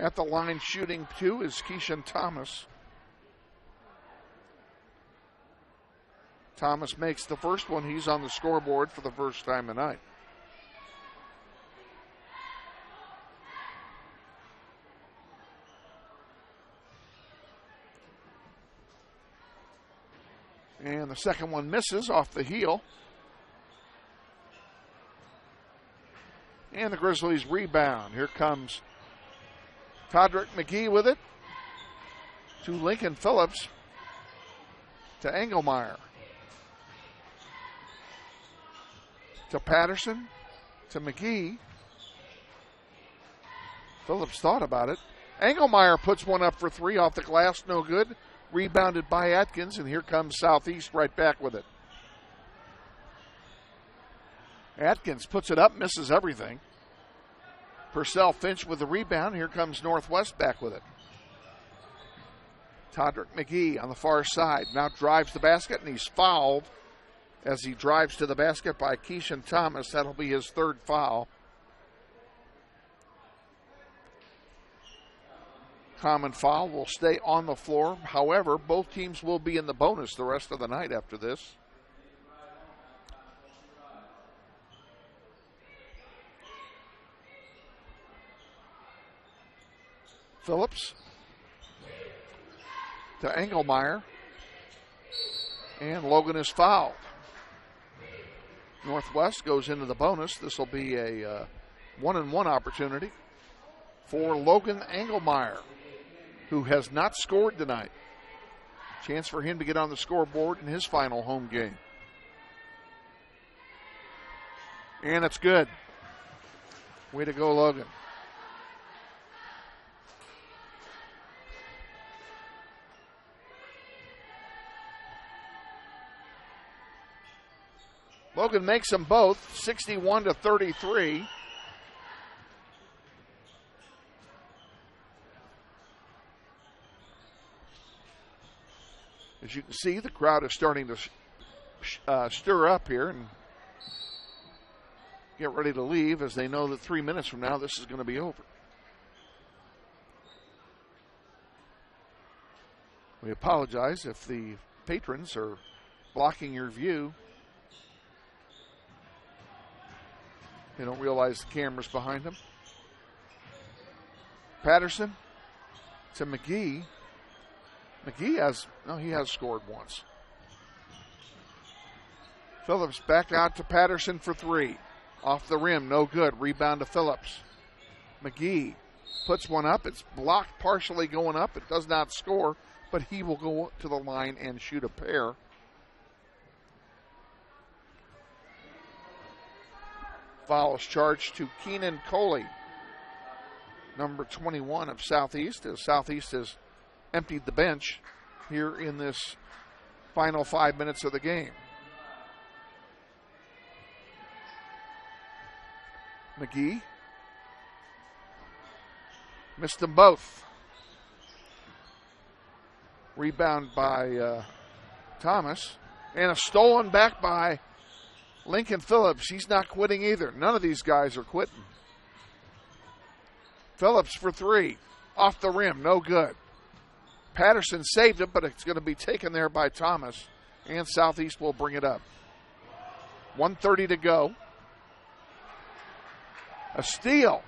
At the line shooting 2 is Keishan Thomas. Thomas makes the first one. He's on the scoreboard for the first time tonight. And the second one misses off the heel. And the Grizzlies rebound. Here comes Todrick McGee with it. To Lincoln Phillips. To Engelmeyer. To Patterson. To McGee. Phillips thought about it. Engelmeyer puts one up for 3 off the glass. No good. Rebounded by Atkins, and here comes Southeast right back with it. Atkins puts it up, misses everything. Purcell Finch with the rebound. Here comes Northwest back with it. Todrick McGee on the far side now drives the basket, and he's fouled as he drives to the basket by Keishan Thomas. That'll be his third foul. Common foul will stay on the floor. However, both teams will be in the bonus the rest of the night after this. Phillips to Engelmeyer. And Logan is fouled. Northwest goes into the bonus. This will be a 1-and-1 opportunity for Logan Engelmeyer, who has not scored tonight. Chance for him to get on the scoreboard in his final home game. And it's good. Way to go, Logan. Logan makes them both 61-33. As you can see, the crowd is starting to stir up here and get ready to leave, as they know that 3 minutes from now this is going to be over. We apologize if the patrons are blocking your view. They don't realize the camera's behind them. Patterson to McGee. McGee has scored once. Phillips back out to Patterson for three. Off the rim, no good. Rebound to Phillips. McGee puts one up. It's blocked partially going up. It does not score, but he will go to the line and shoot a pair. Foul is charged to Keenan Coley, number 21 of Southeast, as Southeast has emptied the bench here in this final 5 minutes of the game. McGee missed them both. Rebound by Thomas, and a stolen back by Lincoln Phillips. He's not quitting either. None of these guys are quitting. Phillips for three. Off the rim, no good. Patterson saved it, but it's going to be taken there by Thomas, and Southeast will bring it up. 1:30 to go. A steal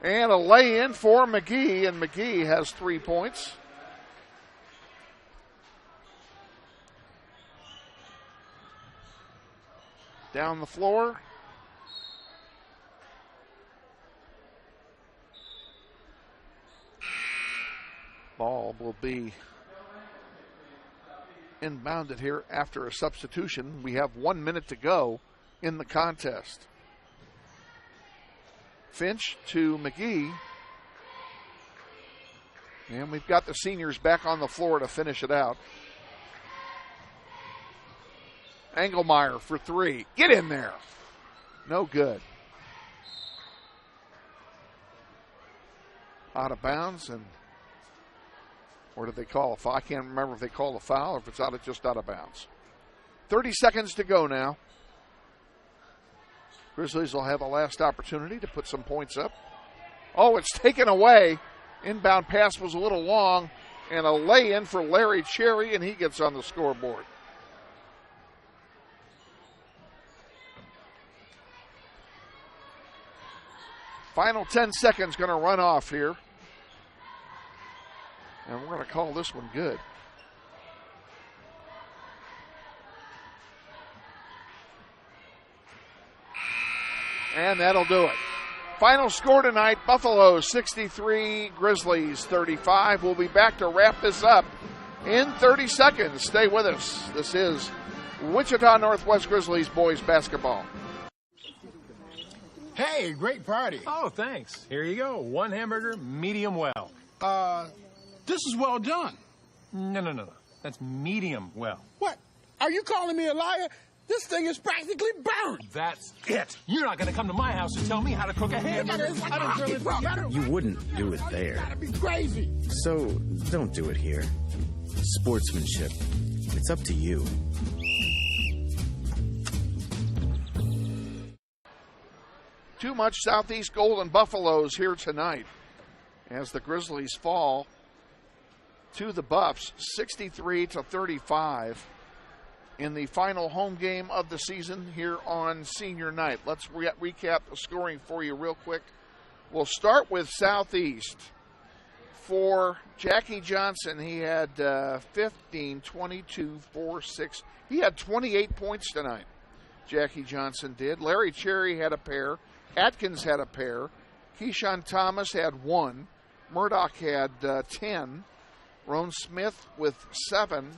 and a lay-in for McGee, and McGee has 3 points. Down the floor. Ball will be inbounded here after a substitution. We have 1 minute to go in the contest. Finch to McGee. And we've got the seniors back on the floor to finish it out. Engelmeyer for three. Get in there. No good. Out of bounds, and or did they call a foul? I can't remember if they called a foul or if it's just out of bounds. 30 seconds to go now. Grizzlies will have a last opportunity to put some points up. Oh, it's taken away. Inbound pass was a little long, and a lay-in for Larry Cherry, and he gets on the scoreboard. Final 10 seconds going to run off here. And we're going to call this one good. And that'll do it. Final score tonight, Buffalo 63, Grizzlies 35. We'll be back to wrap this up in 30 seconds. Stay with us. This is Wichita Northwest Grizzlies boys basketball. Hey, great party. Oh, thanks. Here you go. One hamburger, medium well. This is well done. No. That's medium well. What? Are you calling me a liar? This thing is practically burned. That's it. You're not going to come to my house and tell me how to cook a hamburger. You wouldn't do it there. You gotta be crazy. So don't do it here. Sportsmanship. It's up to you. Too much Southeast Golden Buffaloes here tonight as the Grizzlies fall to the Buffs 63-35 in the final home game of the season here on senior night. Let's recap the scoring for you real quick. We'll start with Southeast. For Jackie Johnson, he had 15, 22, 4, 6. He had 28 points tonight. Jackie Johnson did. Larry Cherry had a pair. Atkins had a pair. Keyshawn Thomas had 1. Murdoch had 10. Roan Smith with 7.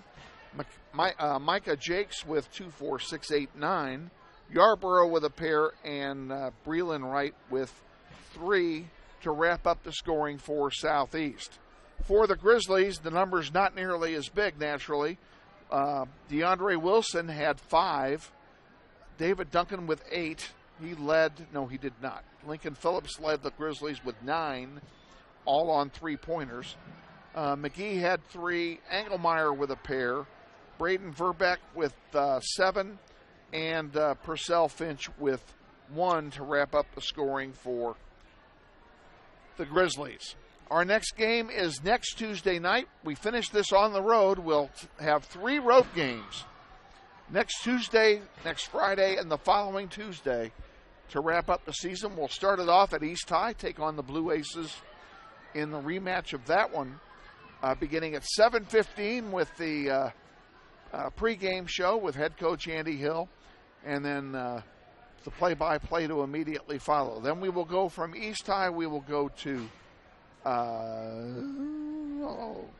Micah Jakes with 2, 4, 6, 8, 9. Yarborough with a pair, and Breland Wright with 3 to wrap up the scoring for Southeast. For the Grizzlies, the number's not nearly as big, naturally. DeAndre Wilson had 5. David Duncan with 8. He did not. Lincoln Phillips led the Grizzlies with 9, all on 3-pointers. McGee had 3. Engelmeyer with a pair. Braden Verbeck with 7. And Purcell Finch with 1 to wrap up the scoring for the Grizzlies. Our next game is next Tuesday night. We finish this on the road. We'll have 3 road games. Next Tuesday, next Friday, and the following Tuesday to wrap up the season. We'll start it off at East High, take on the Blue Aces in the rematch of that one, beginning at 7:15 with the pregame show with head coach Andy Hill, and then the play-by-play to immediately follow. Then we will go from East High, we will go to,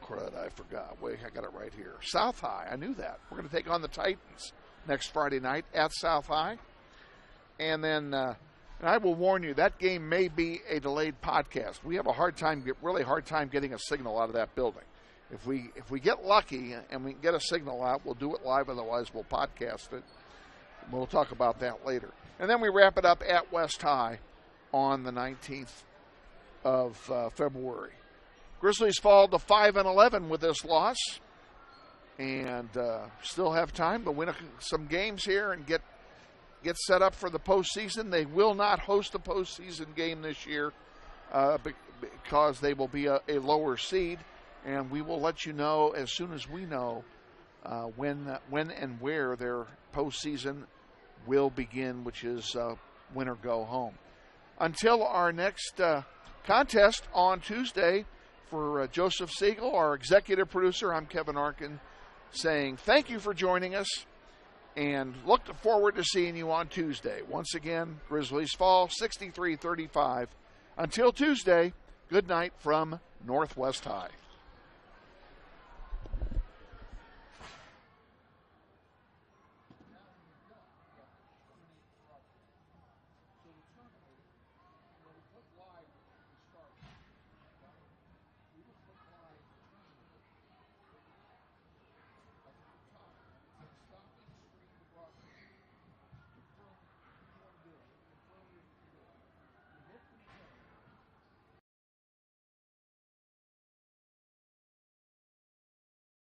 crud, I forgot. Wait, I got it right here. South High, I knew that. We're going to take on the Titans next Friday night at South High. And then, and I will warn you, that game may be a delayed podcast. We have a really hard time getting a signal out of that building. If we get lucky and we get a signal out, we'll do it live. Otherwise, we'll podcast it. We'll talk about that later. And then we wrap it up at West High on the 19th of February. Grizzlies fall to 5-11 with this loss, and still have time to win some games here and get set up for the postseason. They will not host a postseason game this year because they will be a lower seed, and we will let you know as soon as we know when and where their postseason will begin, which is win or go home. Until our next contest on Tuesday, for Joseph Siegel, our executive producer, I'm Kevin Arkin, saying thank you for joining us and look forward to seeing you on Tuesday. Once again, Grizzlies fall 63-35. Until Tuesday, good night from Northwest High.